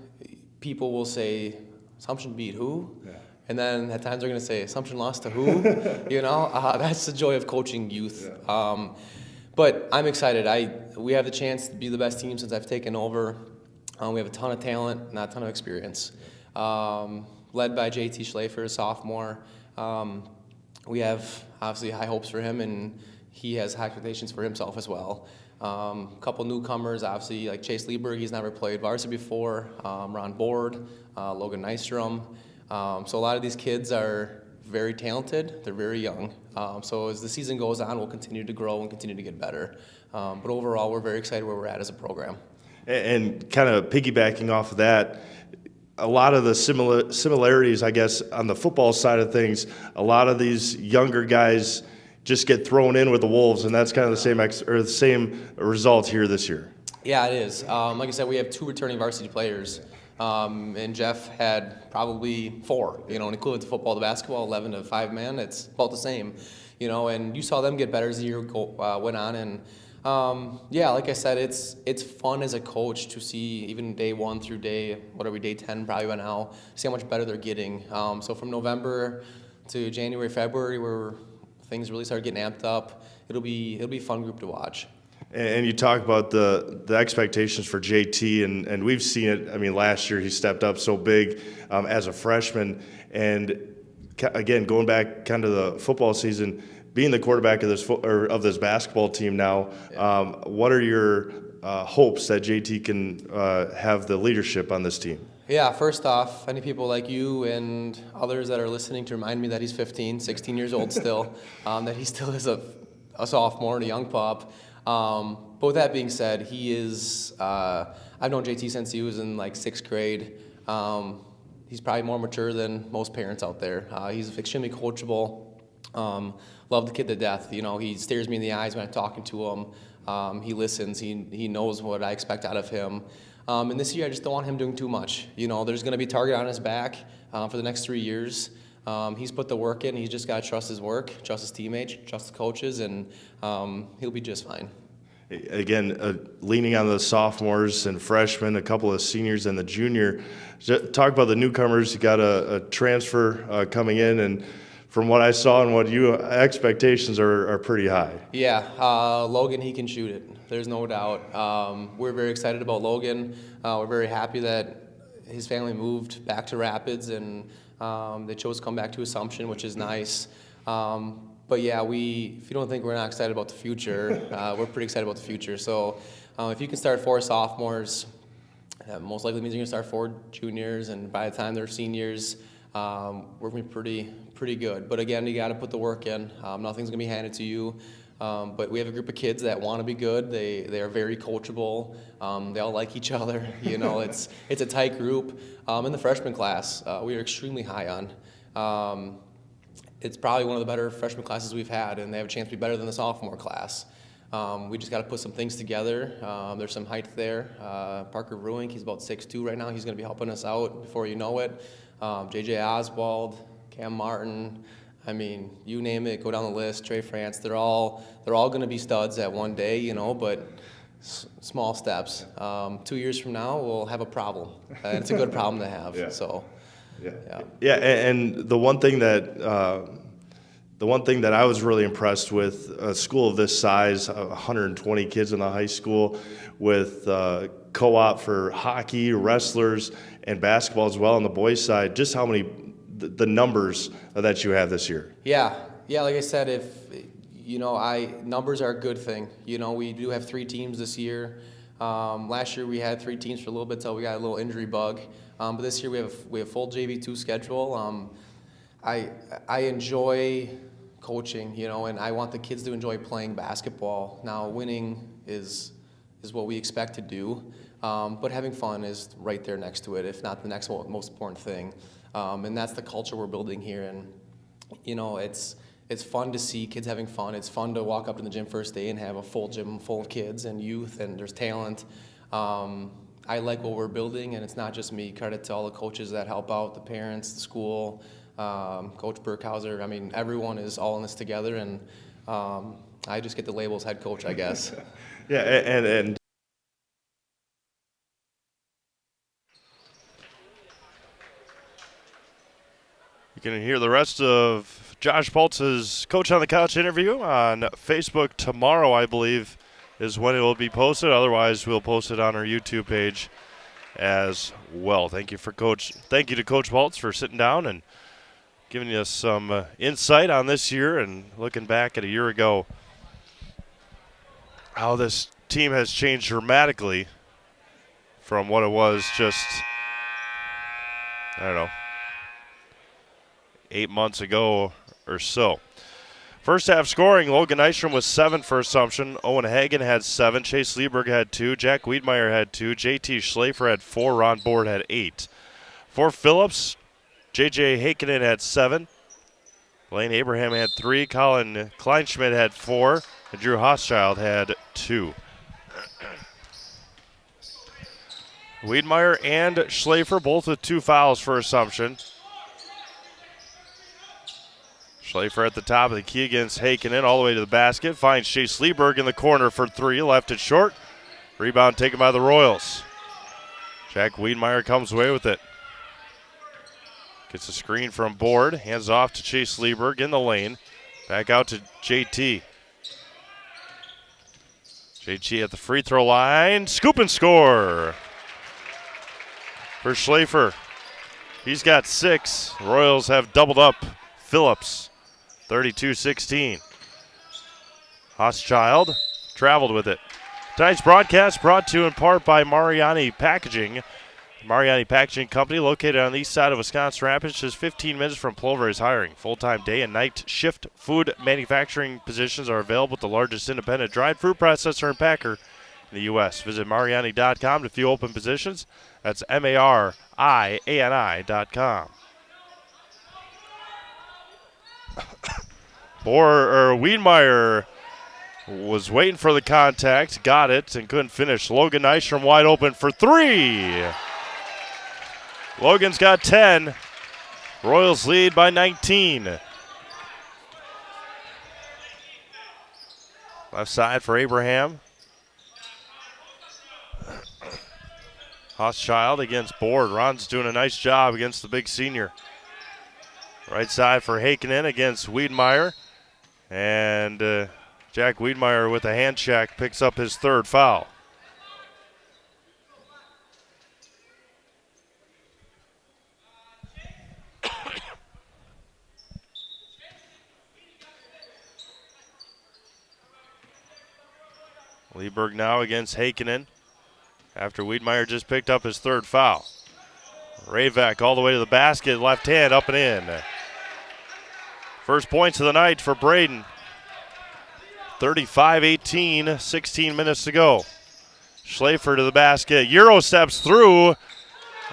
people will say, Assumption beat who? Yeah. And then at times they're going to say, Assumption lost to who? That's the joy of coaching youth. Yeah. But I'm excited. We have the chance to be the best team since I've taken over. We have a ton of talent, not a ton of experience. Led by JT Schlafer, a sophomore. We have obviously high hopes for him, and he has high expectations for himself as well. A couple newcomers, obviously, like Chase Lieberg, he's never played varsity before. Ron Board, Logan Nystrom. So a lot of these kids are very talented. They're very young. So as the season goes on, we'll continue to grow and continue to get better. But overall, we're very excited where we're at as a program. And kind of piggybacking off of that, a lot of the similarities, I guess, on the football side of things, a lot of these younger guys just get thrown in with the Wolves, and that's kind of the same result here this year. Yeah, it is. Like I said, we have 2 returning varsity players, and Jeff had probably 4. And equivalent to football to basketball, 11 to 5-man, it's about the same. And you saw them get better as the year went on, and like I said, it's fun as a coach to see even day 1 through day 10 probably by now, see how much better they're getting. So from November to January, February, where things really start getting amped up, it'll be a fun group to watch. And you talk about the expectations for JT, and we've seen it. I mean, last year he stepped up so big as a freshman, and again, going back kind of the football season, being the quarterback of this basketball team now, what are your hopes that JT can have the leadership on this team? Yeah, first off, any people like you and others that are listening to remind me that he's 15, 16 years old still, that he still is a sophomore and a young pup. But with that being said, he is, I've known JT since he was in like 6th grade. He's probably more mature than most parents out there. He's extremely coachable. Love the kid to death. He stares me in the eyes when I'm talking to him. He listens. He knows what I expect out of him. And this year, I just don't want him doing too much. There's going to be a target on his back for the next 3 years. He's put the work in. He's just got to trust his work, trust his teammates, trust the coaches, and he'll be just fine. Again, leaning on the sophomores and freshmen, a couple of seniors and the junior. Talk about the newcomers. You got a transfer coming in, and from what I saw and what expectations are pretty high. Yeah, Logan, he can shoot it. There's no doubt. We're very excited about Logan. We're very happy that his family moved back to Rapids, and they chose to come back to Assumption, which is nice. But yeah, if you don't think we're not excited about the future, we're pretty excited about the future. So if you can start 4 sophomores, that most likely means you're going to start 4 juniors, and by the time they're seniors, we're going to be pretty good. But again, you got to put the work in. Nothing's going to be handed to you. But we have a group of kids that want to be good. They are very coachable. They all like each other. It's a tight group. In the freshman class, we are extremely high on. It's probably one of the better freshman classes we've had, and they have a chance to be better than the sophomore class. We just got to put some things together. There's some height there. Parker Ruink, he's about 6'2" right now. He's going to be helping us out before you know it. J.J. Oswald, Cam Martin. I mean, you name it, go down the list. Trey France. They're all going to be studs at one day, but small steps. 2 years from now, we'll have a problem. And it's a good problem to have. Yeah. So. Yeah, and the one thing that the one thing that I was really impressed with, a school of this size, 120 kids in the high school, with co-op for hockey, wrestlers, and basketball as well on the boys' side, just how many, the numbers that you have this year. Yeah, like I said, numbers are a good thing. We do have 3 teams this year. Last year we had 3 teams for a little bit till we got a little injury bug. But this year we have full JV2 schedule. I enjoy coaching, and I want the kids to enjoy playing basketball. Now, winning is what we expect to do, but having fun is right there next to it, if not the next most important thing. And that's the culture we're building here. And it's fun to see kids having fun. It's fun to walk up to the gym first day and have a full gym full of kids and youth, and there's talent. I like what we're building, and it's not just me. Credit to all the coaches that help out, the parents, the school, Coach Burkhauser. I mean, everyone is all in this together, and I just get the label as head coach, I guess. Yeah, and you can hear the rest of Josh Paltz's Coach on the Couch interview on Facebook tomorrow, I believe, is when it will be posted. Otherwise, we'll post it on our YouTube page as well. Thank you to Coach Paltz for sitting down and giving us some insight on this year and looking back at a year ago, how this team has changed dramatically from what it was just, 8 months ago or so. First half scoring, Logan Nystrom was 7 for Assumption. Owen Hagen had 7. Chase Lieberg had 2. Jack Wiedmeyer had 2. JT Schlafer had 4. Ron Board had 8. For Phillips, JJ Heikkinen had 7. Blaine Abraham had 3. Colin Kleinschmidt had 4. And Drew Hochschild had 2. Wiedmeyer and Schlafer both with 2 fouls for Assumption. Schlafer at the top of the key against Heikkinen, all the way to the basket. Finds Chase Lieberg in the corner for 3. Left it short. Rebound taken by the Royals. Jack Wiedmeyer comes away with it. Gets a screen from Board. Hands off to Chase Lieberg in the lane. Back out to JT. JT at the free throw line. Scoop and score for Schlafer. He's got 6. Royals have doubled up Phillips. 32-16. Hochschild traveled with it. Tonight's broadcast brought to you in part by Mariani Packaging. Mariani Packaging Company, located on the east side of Wisconsin Rapids, just 15 minutes from Plover, is hiring. Full-time day and night shift food manufacturing positions are available at the largest independent dried fruit processor and packer in the U.S. Visit Mariani.com to view open positions. That's MARIANI.com. Wiedmeyer was waiting for the contact, got it, and couldn't finish. Logan Nystrom wide open for 3. Logan's got 10. Royals lead by 19. Left side for Abraham. Hochschild against Board. Ron's doing a nice job against the big senior. Right side for Heikkinen against Wiedmeyer. And Jack Wiedmeyer with a hand check picks up his 3rd foul. Lieberg now against Heikkinen after Wiedmeyer just picked up his 3rd foul. Ravek all the way to the basket, left hand up and in. First points of the night for Braden. 35-18, 16 minutes to go. Schlafer to the basket. Euro steps through,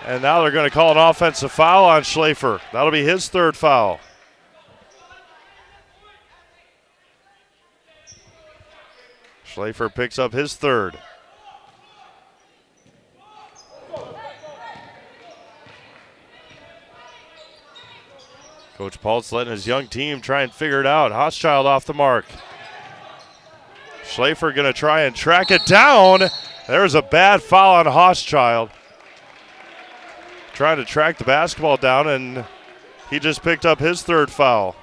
and now they're going to call an offensive foul on Schlafer. That'll be his 3rd foul. Schlafer picks up his 3rd. Coach Paltz letting his young team try and figure it out. Hochschild off the mark. Schlafer going to try and track it down. There's a bad foul on Hochschild. Trying to track the basketball down, and he just picked up his 3rd foul.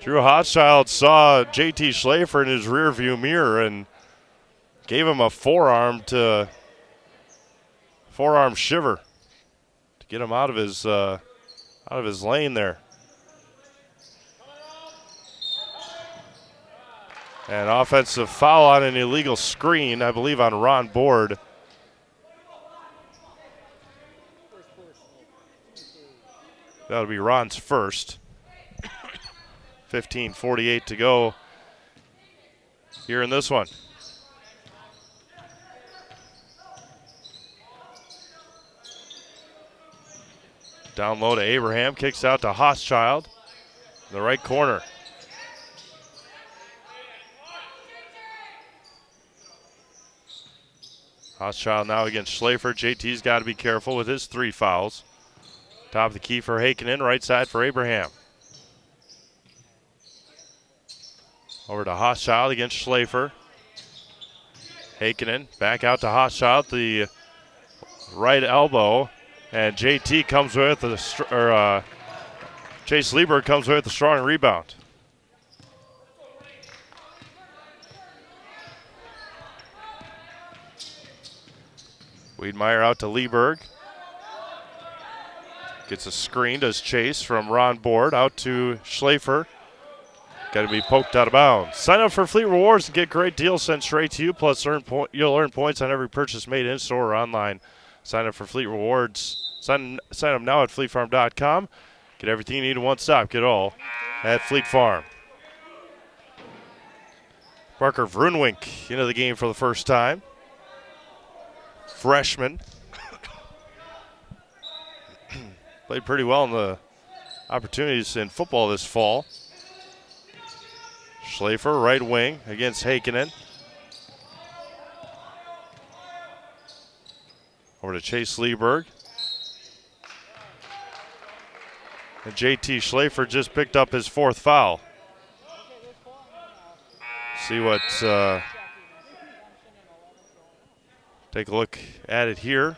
Drew Hochschild saw JT Schlafer in his rearview mirror and gave him a forearm shiver to get him out of his lane there. An offensive foul on an illegal screen, I believe, on Ron Board. That'll be Ron's first. 15:48 to go here in this one. Down low to Abraham, kicks out to Hochschild in the right corner. Hochschild now against Schlafer. JT's got to be careful with his 3 fouls. Top of the key for Heikkinen, right side for Abraham. Over to Hochschild against Schlafer. Heikkinen back out to Hochschild, the right elbow, and JT comes with Chase Lieberg comes with a strong rebound. Wiedmeyer out to Lieberg. Gets a screen, does Chase from Ron Board out to Schlafer. Got to be poked out of bounds. Sign up for Fleet Rewards and get great deals sent straight to you. Plus, you'll earn points on every purchase made in store or online. Sign up for Fleet Rewards. Sign up now at fleetfarm.com. Get everything you need in one stop. Get all at Fleet Farm. Parker Vrunwink into the game for the first time. Freshman. Played pretty well in the opportunities in football this fall. Schlafer, right wing against Heikkinen. Over to Chase Lieberg. And JT Schlafer just picked up his 4th foul. See what, take a look at it here.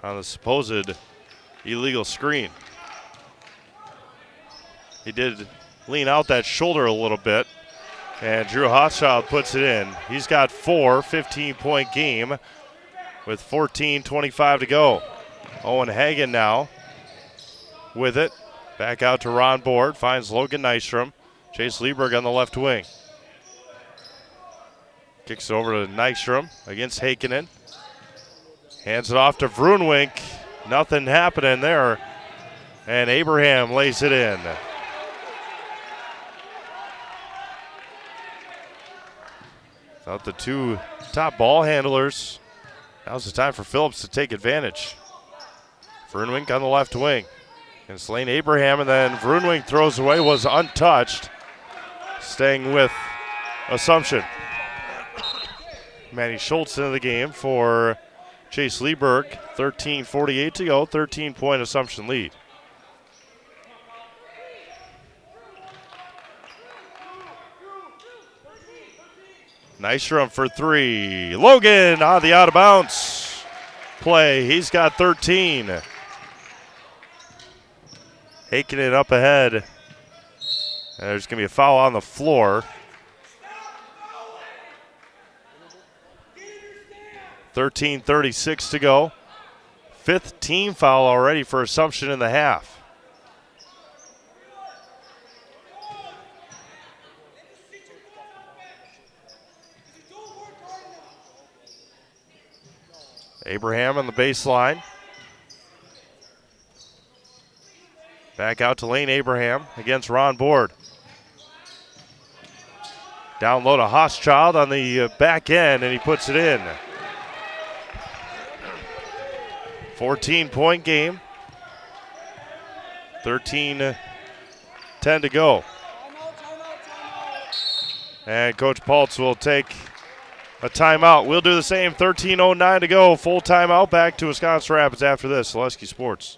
On the supposed illegal screen. He did lean out that shoulder a little bit, and Drew Hochschild puts it in. He's got 4, 15-point game with 14:25 to go. Owen Hagen now with it. Back out to Ron Board, finds Logan Nystrom. Chase Lieberg on the left wing. Kicks it over to Nystrom against Heikkinen. Hands it off to Vrunwink. Nothing happening there. And Abraham lays it in. Without the 2 top ball handlers, now's the time for Phillips to take advantage. Vrunwink on the left wing. Against Lane Abraham, and then Vrunwink throws away, was untouched. Staying with Assumption. Manny Schultz into the game for Chase Lieberg. 13:48 to go, 13-point Assumption lead. Nystrom for 3. Logan on the out of bounds play. He's got 13. Heikkinen up ahead. And there's going to be a foul on the floor. 13:36 to go. 5th team foul already for Assumption in the half. Abraham on the baseline. Back out to Lane Abraham against Ron Board. Down low to Hochschild on the back end, and he puts it in. 14-point game. 13:10 to go. And Coach Paltz will take a timeout. We'll do the same. 13:09 to go. Full timeout. Back to Wisconsin Rapids after this. Zaleski Sports.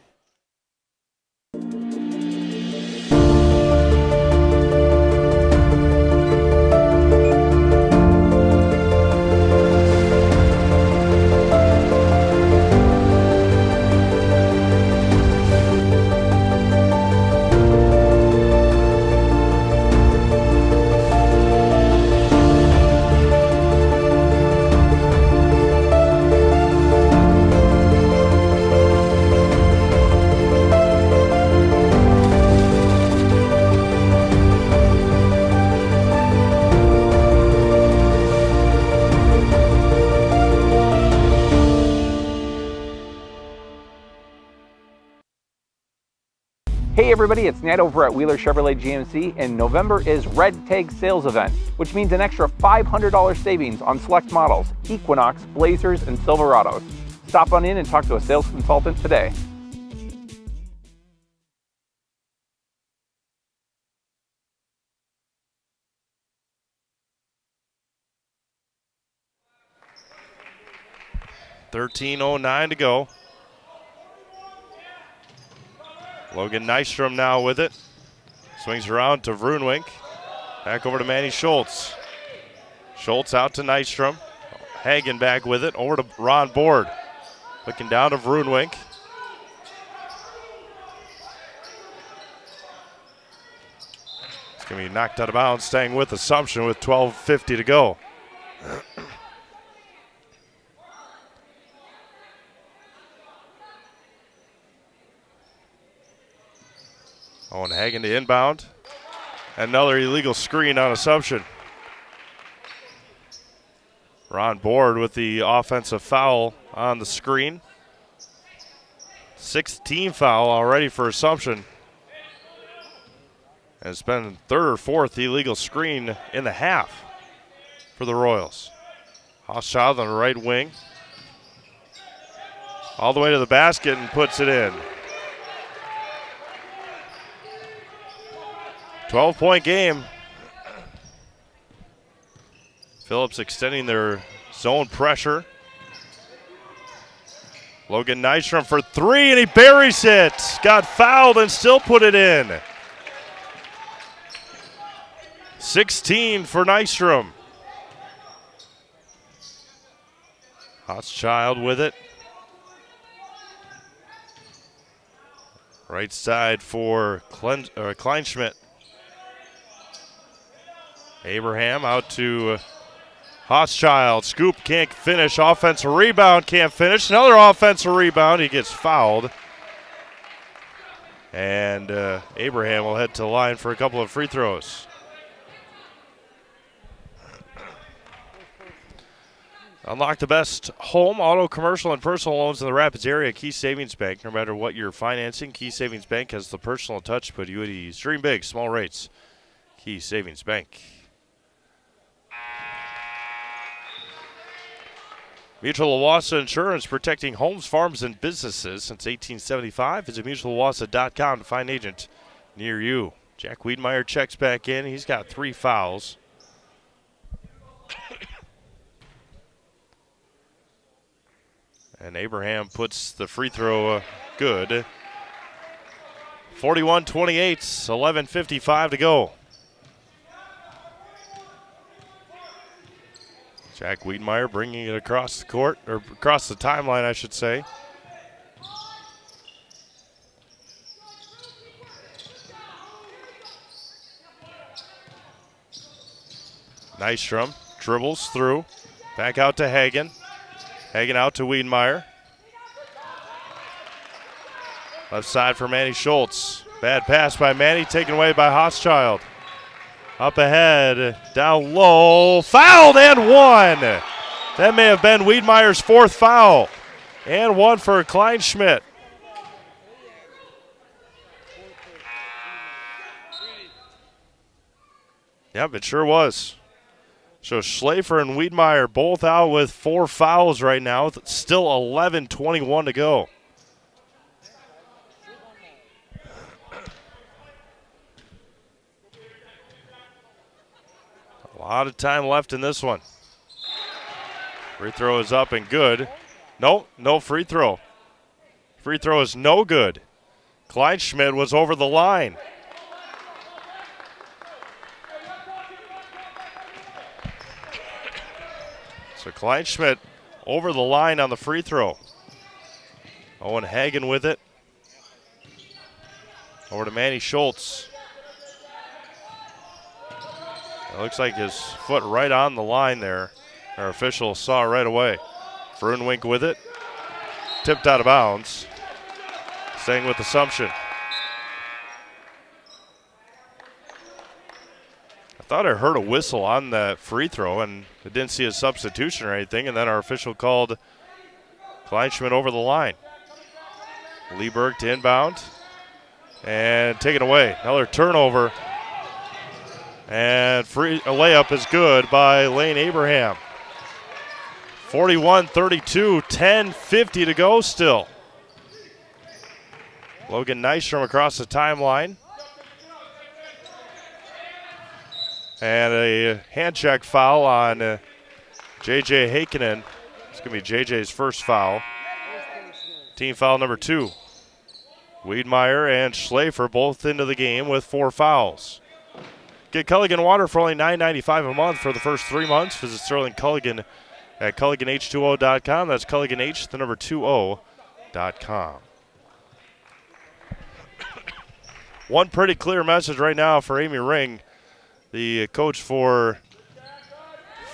Hey everybody, it's Nat over at Wheeler Chevrolet GMC, and November is Red Tag Sales Event, which means an extra $500 savings on select models, Equinox, Blazers, and Silverados. Stop on in and talk to a sales consultant today. $13:09 to go. Logan Nystrom now with it. Swings around to Vroonwink. Back over to Manny Schultz. Schultz out to Nystrom. Hagen back with it. Over to Ron Board. Looking down to Vroonwink. It's going to be knocked out of bounds, staying with Assumption with 12:50 to go. Owen Hagen to inbound. Another illegal screen on Assumption. Ron Board with the offensive foul on the screen. 6th team foul already for Assumption. And it's been 3rd or 4th illegal screen in the half for the Royals. Hochschild on the right wing. All the way to the basket and puts it in. 12-point game. Phillips extending their zone pressure. Logan Nystrom for 3, and he buries it. Got fouled and still put it in. 16 for Nystrom. Hochschild with it. Right side for Kleinschmidt. Abraham out to Hochschild. Scoop can't finish. Offensive rebound can't finish. Another offensive rebound. He gets fouled. And Abraham will head to the line for a couple of free throws. Unlock the best home, auto, commercial, and personal loans in the Rapids area. Key Savings Bank. No matter what you're financing, Key Savings Bank has the personal touch to put you at ease. Dream big, small rates. Key Savings Bank. Mutual Owasso Insurance, protecting homes, farms, and businesses since 1875. Visit mutualowasso.com to find an agent near you. Jack Wiedmeyer checks back in. He's got 3 fouls. And Abraham puts the free throw good. 41-28, 11:55 to go. Jack Wiedmeyer bringing it across the court, or across the timeline, I should say. Nystrom dribbles through, back out to Hagen. Hagen out to Wiedmeyer. Left side for Manny Schultz. Bad pass by Manny, taken away by Hochschild. Up ahead, down low, fouled and 1. That may have been Wiedmeyer's 4th foul. And 1 for Kleinschmidt. Yep, it sure was. So Schlafer and Wiedmeyer both out with 4 fouls right now. Still 11:21 to go. A lot of time left in this one. Free throw is up and good. No free throw. Free throw is no good. Kleinschmidt was over the line. So Kleinschmidt over the line on the free throw. Owen Hagen with it. Over to Manny Schultz. It looks like his foot right on the line there. Our official saw right away. Vroonwink with it. Tipped out of bounds. Staying with Assumption. I thought I heard a whistle on that free throw, and I didn't see a substitution or anything, and then our official called Kleinschmidt over the line. Lieberg to inbound. and taken away. Another turnover. And a layup is good by Lane Abraham. 41-32, 10:50 to go still. Logan Nystrom across the timeline. And a hand check foul on J.J. Heikkinen. It's going to be J.J.'s first foul. Team foul number 2. Wiedmeyer and Schlafer both into the game with 4 fouls. Get Culligan water for only $9.95 a month for the first 3 months. Visit Sterling Culligan at CulliganH20.com. That's CulliganH, the number 20.com. One pretty clear message right now for Amy Ring, the coach for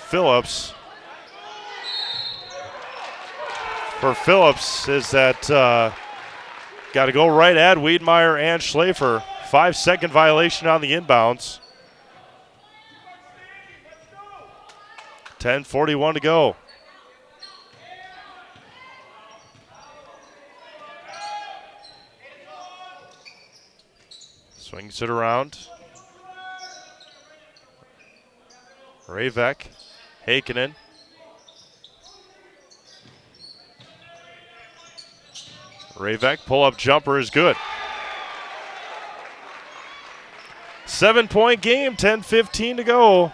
Phillips. For Phillips is that got to go right at Wiedmeyer and Schlafer. 5-second violation on the inbounds. 10:41 to go. Swings it around. Ravek, Heikkinen. Ravek, pull-up jumper is good. 7-point game, 10:15 to go.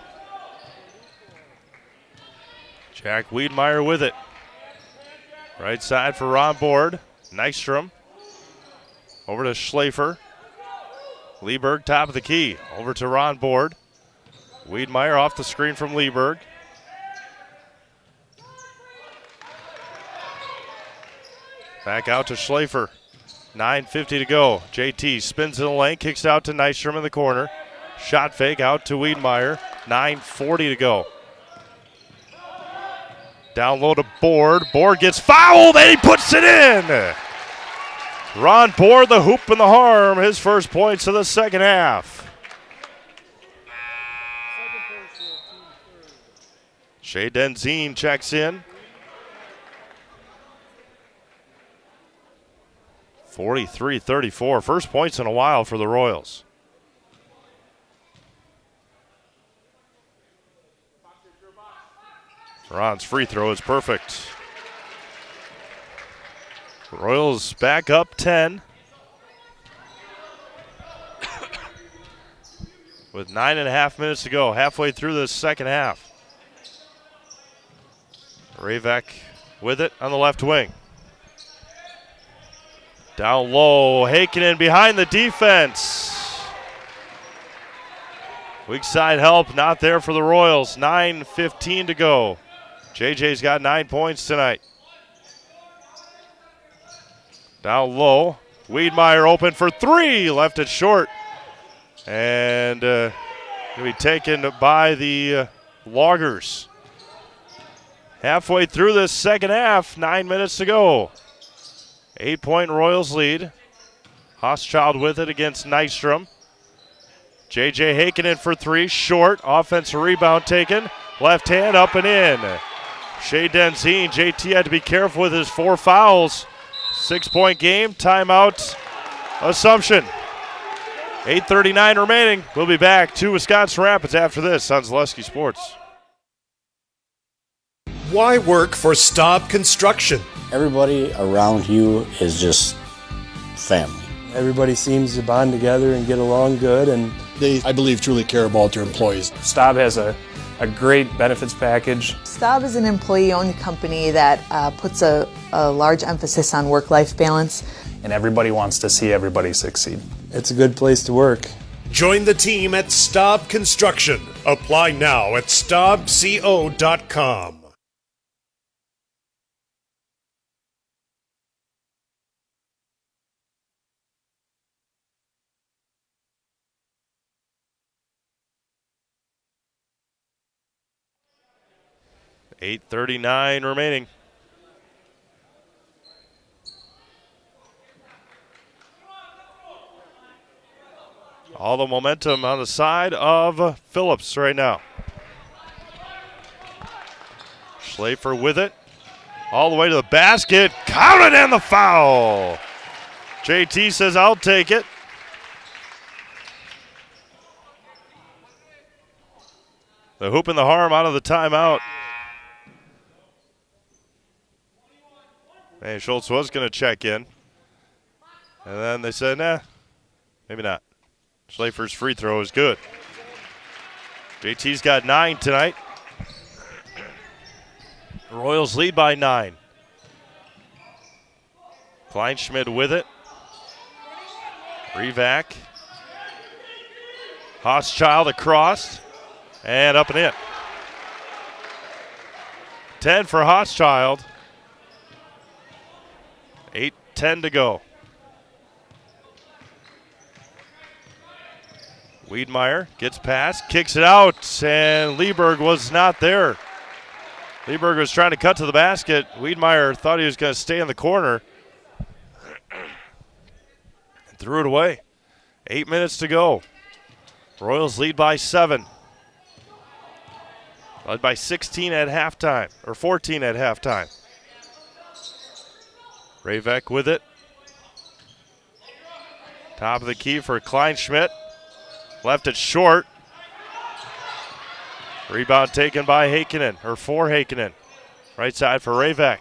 Jack Wiedmeyer with it. Right side for Ron Board. Nystrom. Over to Schlafer. Lieberg, top of the key. Over to Ron Board. Wiedmeyer off the screen from Lieberg. Back out to Schlafer. 9:50 to go. JT spins in the lane, kicks out to Nystrom in the corner. Shot fake out to Wiedmeyer. 9:40 to go. Down low to Board. Board gets fouled and he puts it in. Ron Board, the hoop and the harm. His first points of the second half. Shea Denzine checks in. 43-34. First points in a while for the Royals. Ron's free throw is perfect. Royals back up 10. With 9.5 minutes to go, halfway through the second half. Ravek with it on the left wing. Down low, Heikkinen behind the defense. Weak side help, not there for the Royals. 9:15 to go. JJ's got 9 points tonight. Down low, Wiedmeyer open for 3, left it short. And going to be taken by the Loggers. Halfway through this second half, 9 minutes to go. 8-point Royals lead. Hochschild with it against Nystrom. J.J. Heikkinen for 3, short. Offensive rebound taken. Left hand up and in. Shea Denzine, JT had to be careful with his 4 fouls. 6-point game, timeout, Assumption. 8:39 remaining. We'll be back to Wisconsin Rapids after this on Zaleski Sports. Why work for Staub Construction? Everybody around you is just family. Everybody seems to bond together and get along good, and They, I believe, truly care about their employees. Staub has a great benefits package. Staub is an employee-owned company that puts a large emphasis on work-life balance. And everybody wants to see everybody succeed. it's a good place to work. Join the team at Staub Construction. Apply now at staubco.com. $8:39 remaining. All the momentum on the side of Phillips right now. Schlafer with it. All the way to the basket. Counted and the foul. JT says, I'll take it. The hoop and the harm out of the timeout. And Schultz was going to check in. And then they said, nah, maybe not. Schlafer's free throw is good. JT's got 9 tonight. The Royals lead by 9. Kleinschmidt with it. Revac. Hochschild across. And up and in. 10 for Hochschild. 8:10 to go. Wiedmeyer gets past, kicks it out, and Lieberg was not there. Lieberg was trying to cut to the basket. Wiedmeyer thought he was going to stay in the corner. And threw it away. 8 minutes to go. Royals lead by 7. Led by 16 at halftime, or 14 at halftime. Ravek with it. Top of the key for Kleinschmidt. Left it short. Rebound taken by Heikkinen, or for Heikkinen. Right side for Ravek.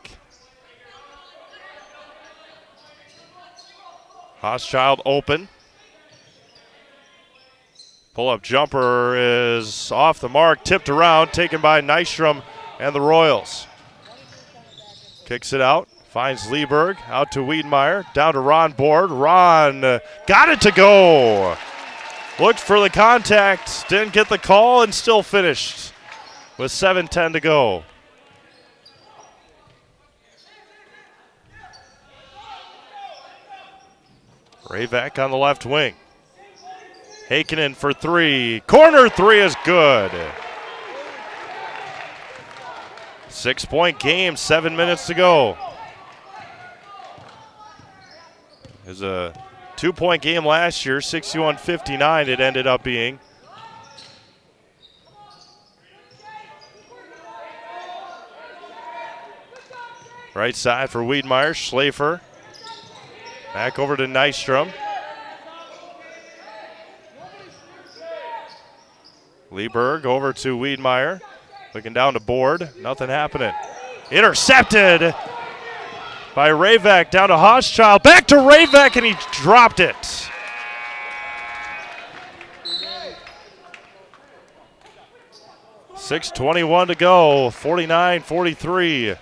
Hochschild open. Pull-up jumper is off the mark, tipped around, taken by Nystrom and the Royals. Kicks it out, finds Lieberg, out to Wiedmeyer, down to Ron Board. Ron got it to go. Looked for the contact, didn't get the call, and still finished with 7:10 to go. Ravek on the left wing. Heikkinen for 3. Corner 3 is good. 6-point game, 7 minutes to go. It was a 2-point game last year, 61-59 it ended up being. Right side for Wiedmeyer, Schlafer. Back over to Nystrom. Lieberg over to Wiedmeyer. Looking down to Board. Nothing happening. Intercepted by Ravek. Down to Hochschild. Back to Ravek, and he dropped it. .6:21 to go. 49-43.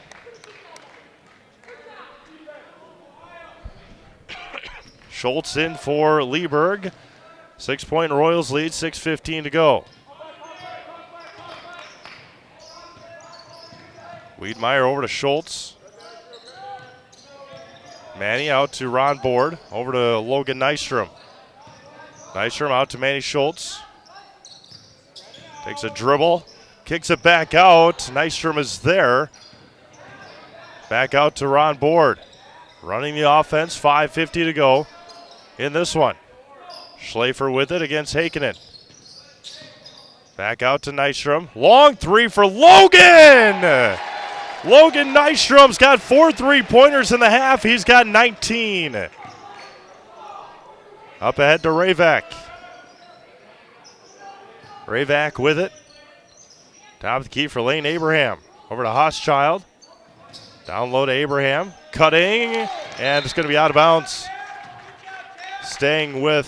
Schultz in for Lieberg. 6-point Royals lead, 6:15 to go. Wiedmeyer over to Schultz. Manny out to Ron Board. Over to Logan Nystrom. Nystrom out to Manny Schultz. Takes a dribble. Kicks it back out. Nystrom is there. Back out to Ron Board. Running the offense. 5:50 to go in this one. Schlafer with it against Heikkinen. Back out to Nystrom. Long 3 for Logan! Logan Nystrom's got 4 3-pointers in the half. He's got 19. Up ahead to Ravek. Ravek with it. Top of the key for Lane Abraham. Over to Hochschild. Down low to Abraham. Cutting. And it's going to be out of bounds. Staying with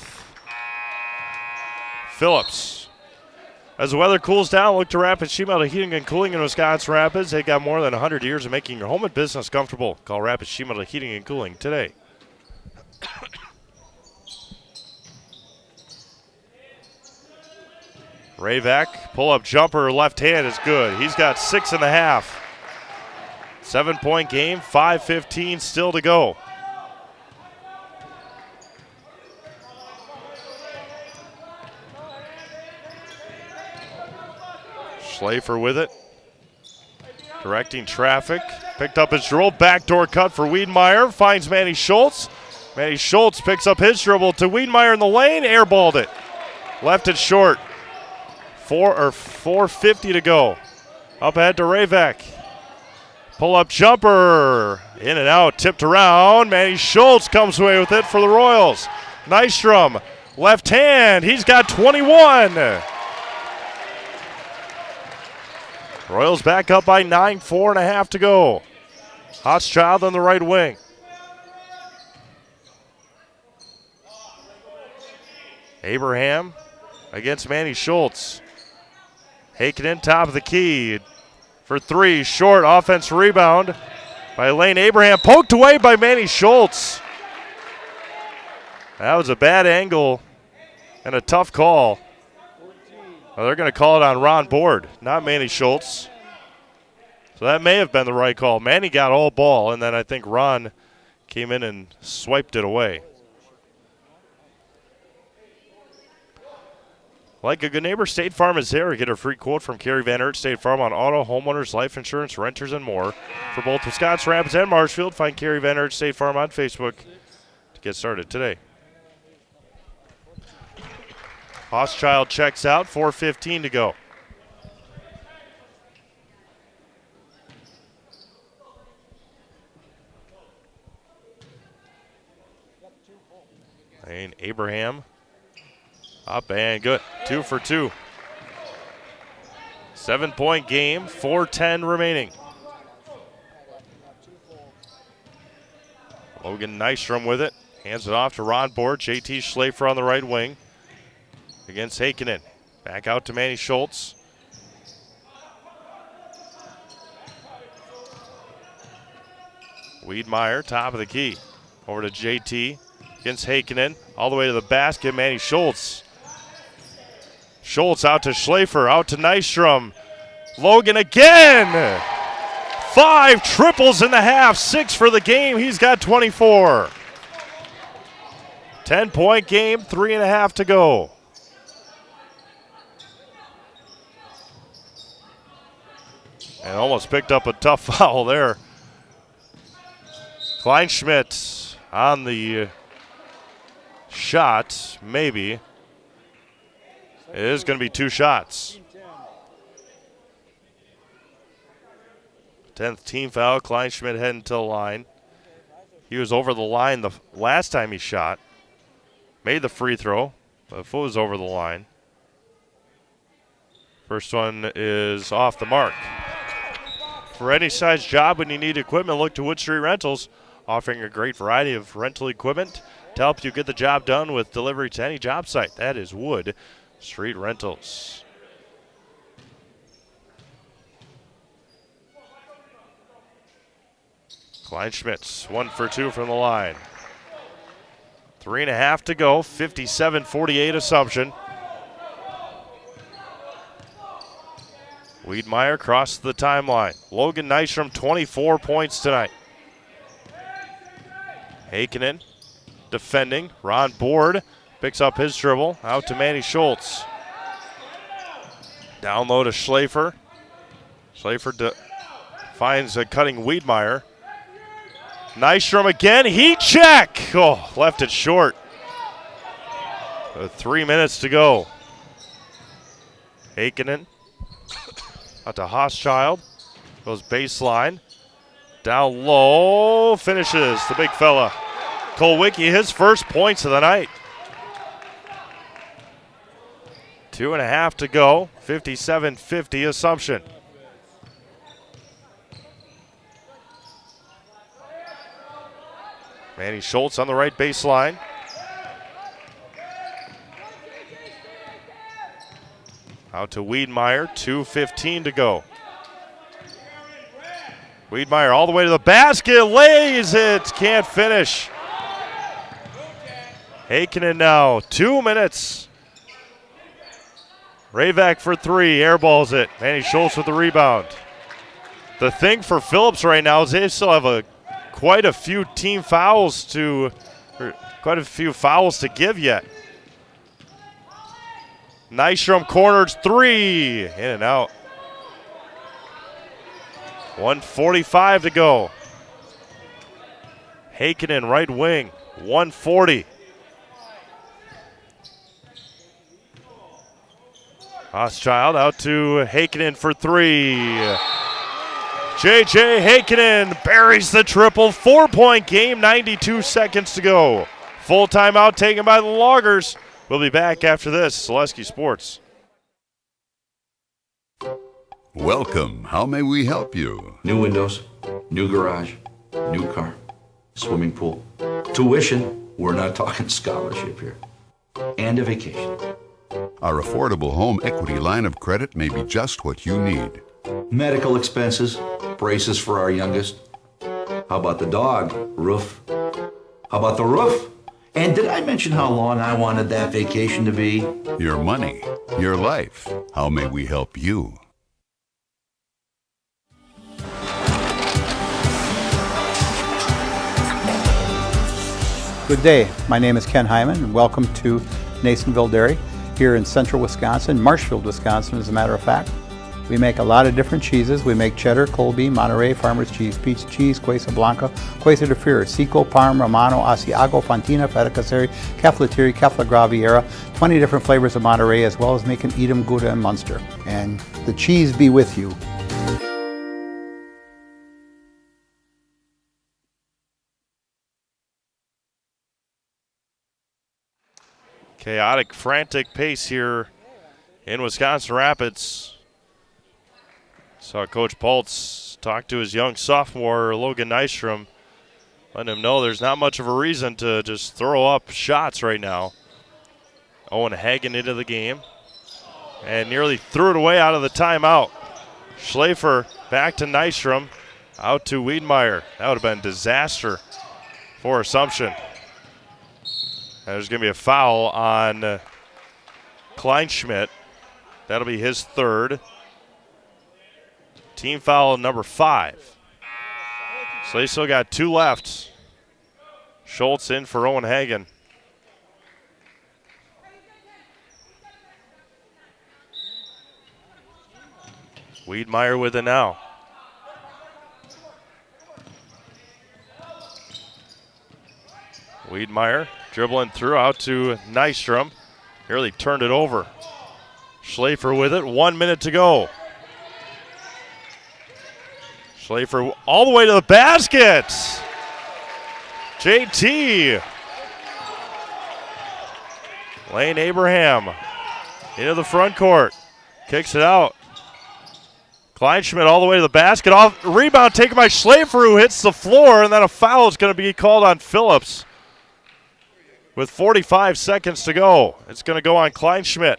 Phillips. As the weather cools down, look to Rapid Sheet Metal Heating and Cooling in Wisconsin Rapids. They've got more than 100 years of making your home and business comfortable. Call Rapid Sheet Metal Heating and Cooling today. Ravek, pull-up jumper, left hand is good. He's got 6.5. 7-point game, 5:15 still to go. Schlafer with it. Directing traffic. Picked up his dribble. Backdoor cut for Wiedmeyer. Finds Manny Schultz. Manny Schultz picks up his dribble to Wiedmeyer in the lane. Airballed it. Left it short. 4:50 to go. Up ahead to Ravek. Pull-up jumper. In and out. Tipped around. Manny Schultz comes away with it for the Royals. Nystrom. Left hand. He's got 21. Royals back up by 9, 4.5 to go. Hochschild on the right wing. Abraham against Manny Schultz. Heikkinen top of the key for three. Short offense rebound by Lane Abraham. Poked away by Manny Schultz. That was a bad angle and a tough call. Well, they're going to call it on Ron Board, not Manny Schultz. So that may have been the right call. Manny got all ball, and then I think Ron came in and swiped it away. Like a good neighbor, State Farm is there. Get a free quote from Kerry Van Aert, State Farm on auto, homeowners, life insurance, renters, and more. For both Wisconsin Rapids and Marshfield, find Kerry Van Aert, State Farm on Facebook to get started today. Hochschild checks out, 4:15 to go. And Abraham up and good. 2 for 2. 7-point game, 4:10 remaining. Logan Nystrom with it. Hands it off to Ron Board. JT Schlafer on the right wing against Heikkinen. Back out to Manny Schultz. Wiedmeyer, top of the key. Over to JT against Heikkinen. All the way to the basket, Manny Schultz. Schultz out to Schlafer, out to Nystrom. Logan again! 5 triples in the half, 6 for the game. He's got 24. 10-point game, 3.5 to go. And almost picked up a tough foul there. Kleinschmidt on the shot, maybe. It is going to be 2 shots. 10th team foul. Kleinschmidt heading to the line. He was over the line the last time he shot. Made the free throw, but it was over the line. First one is off the mark. For any size job when you need equipment, look to Wood Street Rentals, offering a great variety of rental equipment to help you get the job done with delivery to any job site. That is Wood Street Rentals. Kleinschmidt, 1 for 2 from the line. 3.5 to go, 57-48 Assumption. Wiedmeyer crossed the timeline. Logan Nystrom, 24 points tonight. Heikkinen defending. Ron Board picks up his dribble. Out to Manny Schultz. Down low to Schlafer. Schlafer finds a cutting Wiedmeyer. Nystrom again. Heat check. Oh, left it short. 3 minutes to go. Heikkinen. Out to Hochschild. Goes baseline. Down low. Finishes the big fella. Kolwicki, his first points of the night. 2.5 to go. 57-50 Assumption. Manny Schultz on the right baseline. Out to Wiedmeyer, 2:15 to go. Wiedmeyer all the way to the basket, lays it, can't finish. Heikkinen now, 2 minutes. Ravak for 3, airballs it. Manny Schultz with the rebound. The thing for Phillips right now is they still have quite a few fouls to give yet. Nystrom corners 3, in and out. 1:45 to go. Heikkinen right wing, 140. Hochschild out to Heikkinen for 3. J.J. Heikkinen buries the triple. 4-point game, 92 seconds to go. Full timeout taken by the Loggers. We'll be back after this. Selesky Sports. Welcome. How may we help you? New windows, new garage, new car, swimming pool, tuition. We're not talking scholarship here. And a vacation. Our affordable home equity line of credit may be just what you need. Medical expenses, braces for our youngest. How about the dog? Roof. How about the roof? And did I mention how long I wanted that vacation to be? Your money, your life. How may we help you? Good day. My name is Ken Hyman, and welcome to Nasonville Dairy here in central Wisconsin, Marshfield, Wisconsin, as a matter of fact. We make a lot of different cheeses. We make cheddar, Colby, Monterey, Farmer's Cheese, Peach Cheese, Quesa Blanca, Quesa de Fear, Seco, Parm, Romano, Asiago, Fontina, Feta Caseri, Caflateri, Cafla Graviera, 20 different flavors of Monterey, as well as making Edam, Gouda, and Munster. And the cheese be with you. Chaotic, frantic pace here in Wisconsin Rapids. Saw Coach Paltz talk to his young sophomore, Logan Nystrom, letting him know there's not much of a reason to just throw up shots right now. Owen Hagen into the game and nearly threw it away out of the timeout. Schlafer back to Nystrom, out to Wiedmeyer. That would have been disaster for Assumption. There's going to be a foul on Kleinschmidt. That'll be his third. Team foul number 5. So they still got 2 left. Schultz in for Owen Hagen. Wiedmeyer with it now. Wiedmeyer dribbling through out to Nystrom. Nearly turned it over. Schlafer with it. 1 minute to go. Schlafer all the way to the basket. JT. Lane Abraham into the front court. Kicks it out. Kleinschmidt all the way to the basket. Off rebound taken by Schlafer, who hits the floor, and then a foul is going to be called on Phillips. With 45 seconds to go, it's going to go on Kleinschmidt.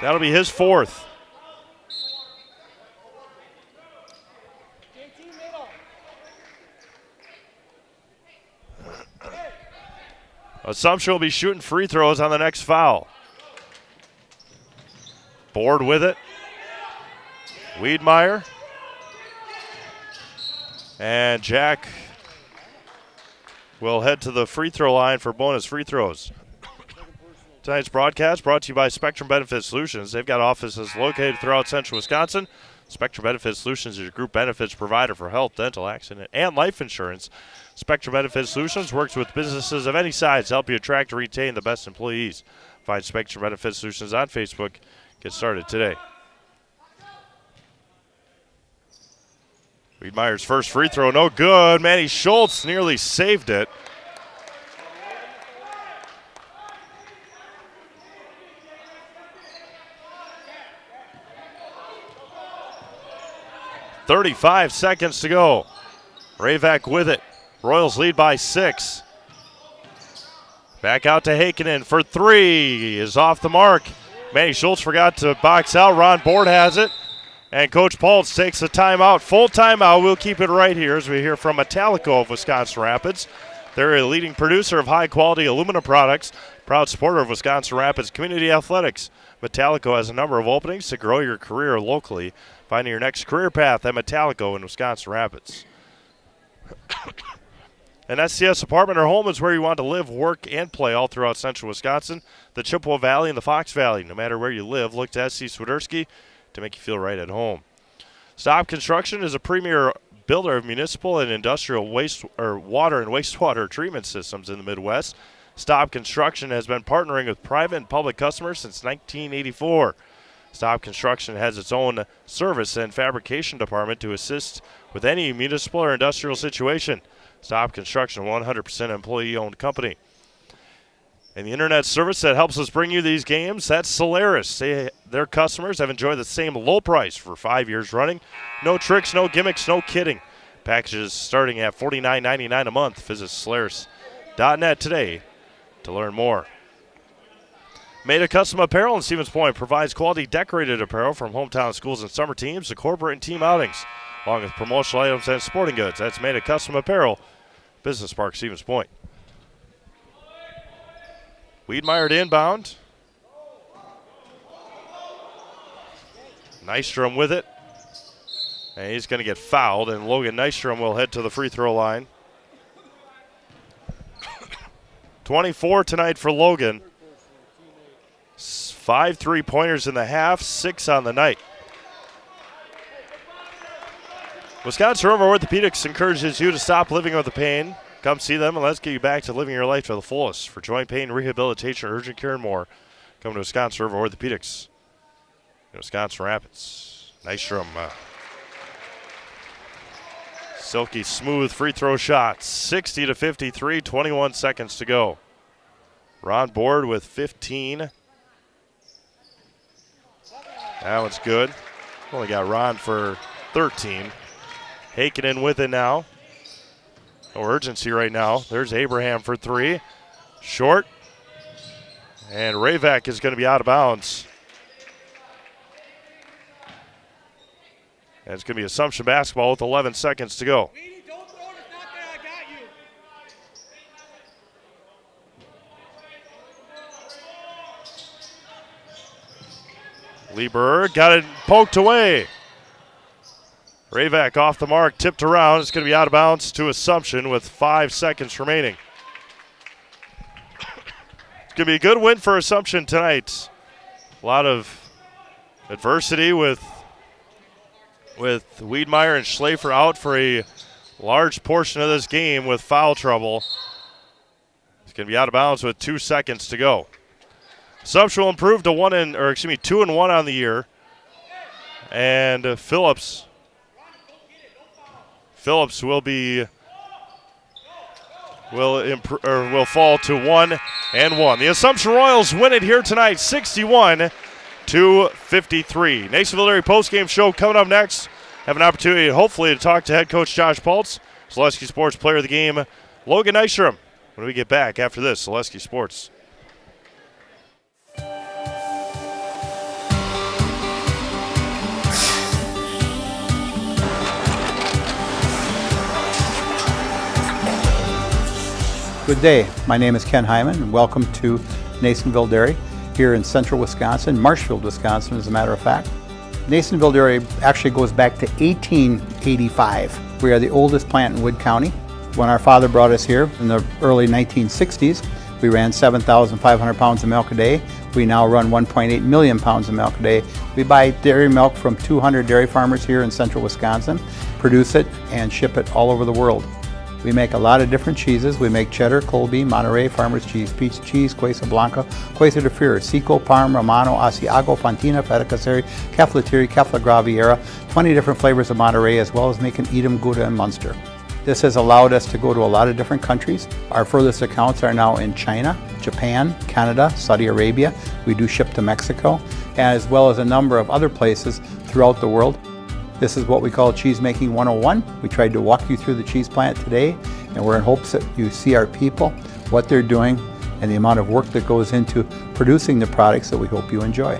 That'll be his 4th. Assumption will be shooting free throws on the next foul. Board with it. Wiedmeyer. And Jack will head to the free throw line for bonus free throws. Tonight's broadcast brought to you by Spectrum Benefit Solutions. They've got offices located throughout central Wisconsin. Spectrum Benefit Solutions is your group benefits provider for health, dental, accident, and life insurance. Spectrum Benefit Solutions works with businesses of any size to help you attract and retain the best employees. Find Spectrum Benefit Solutions on Facebook. Get started today. Wiedmeyer's first free throw, no good. Manny Schultz nearly saved it. .35 seconds to go. Ravak with it. Royals lead by 6. Back out to Heikkinen for 3. Is off the mark. Manny Schultz forgot to box out. Ron Board has it. And Coach Paltz takes a timeout. Full timeout. We'll keep it right here as we hear from Metallico of Wisconsin Rapids. They're a leading producer of high-quality aluminum products. Proud supporter of Wisconsin Rapids Community Athletics. Metallico has a number of openings to grow your career locally. Finding your next career path at Metallico in Wisconsin Rapids. An SCS apartment or home is where you want to live, work, and play all throughout central Wisconsin, the Chippewa Valley, and the Fox Valley. No matter where you live, look to SC Swiderski to make you feel right at home. Stop Construction is a premier builder of municipal and industrial water and wastewater treatment systems in the Midwest. Stop Construction has been partnering with private and public customers since 1984. Stop Construction has its own service and fabrication department to assist with any municipal or industrial situation. Stop Construction, 100% employee-owned company. And the internet service that helps us bring you these games, that's Solaris. Their customers have enjoyed the same low price for 5 years running. No tricks, no gimmicks, no kidding. Packages starting at $49.99 a month. Visit Solaris.net today to learn more. Made a Custom Apparel in Stevens Point provides quality decorated apparel from hometown schools and summer teams to corporate and team outings, along with promotional items and sporting goods. That's Made a Custom Apparel, Business Park, Stevens Point. Wiedmeyer to inbound. Nystrom with it. And he's going to get fouled, and Logan Nystrom will head to the free throw line. 24 tonight for Logan. 5 3-pointers in the half, 6 on the night. Wisconsin River Orthopedics encourages you to stop living with the pain. Come see them and let's get you back to living your life to the fullest. For joint pain, rehabilitation, urgent care, and more, come to Wisconsin River Orthopedics in Wisconsin Rapids. Nystrom. Silky smooth free throw shot. 60-53, 21 seconds to go. Ron Board with 15. That one's good. Only got Ron for 13. Hakenin with it now. No urgency right now. There's Abraham for 3. Short. And Ravak is going to be out of bounds. And it's going to be Assumption basketball with 11 seconds to go. Lieber got it poked away. Ravak off the mark, tipped around. It's going to be out of bounds to Assumption with 5 seconds remaining. It's going to be a good win for Assumption tonight. A lot of adversity with Wiedmeyer and Schlafer out for a large portion of this game with foul trouble. It's going to be out of bounds with 2 seconds to go. Assumption will improve to 2-1 on the year. And Phillips will fall to 1-1. The Assumption Royals win it here tonight, 61-53. Nasonville Dairy postgame show coming up next. Have an opportunity, hopefully, to talk to head coach Josh Pultz, Zaleski Sports Player of the Game, Logan Nystrom. When we get back after this, Zaleski Sports. Good day. My name is Ken Hyman, and welcome to Nasonville Dairy here in central Wisconsin, Marshfield, Wisconsin, as a matter of fact. Nasonville Dairy actually goes back to 1885. We are the oldest plant in Wood County. When our father brought us here in the early 1960s, we ran 7,500 pounds of milk a day. We now run 1.8 million pounds of milk a day. We buy dairy milk from 200 dairy farmers here in central Wisconsin, produce it, and ship it all over the world. We make a lot of different cheeses. We make cheddar, Colby, Monterey, Farmer's Cheese, Peach Cheese, Quesa Blanca, Quesa de Freer, Seco, Parm, Romano, Asiago, Fontina, Feta Caseri, Caflateri, Cafla Graviera, 20 different flavors of Monterey, as well as making Edam, Gouda, and Munster. This has allowed us to go to a lot of different countries. Our furthest accounts are now in China, Japan, Canada, Saudi Arabia. We do ship to Mexico, as well as a number of other places throughout the world. This is what we call Cheese Making 101. We tried to walk you through the cheese plant today, and we're in hopes that you see our people, what they're doing, and the amount of work that goes into producing the products that we hope you enjoy.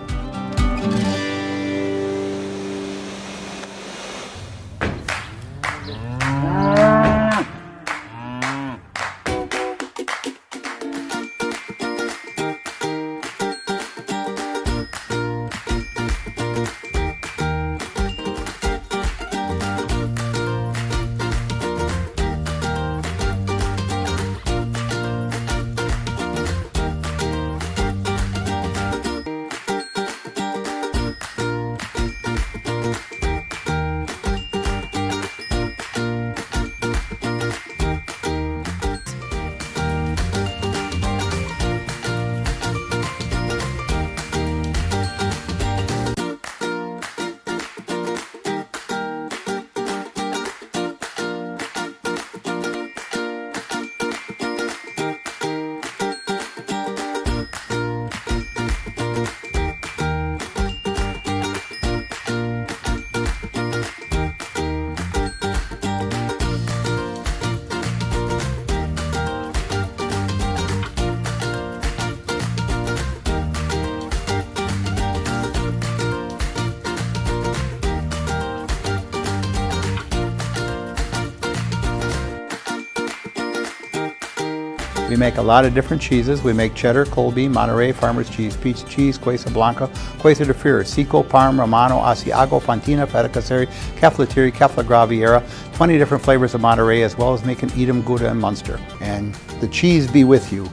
We make a lot of different cheeses. We make cheddar, Colby, Monterey, Farmer's cheese, peach cheese, Quesa Blanca, Quesa de Fir, Seco, Parm, Romano, Asiago, Fontina, Feta Caseri, Cafetieri, Cafla Graviera, 20 different flavors of Monterey, as well as making Edam, Gouda, and Munster. And the cheese be with you.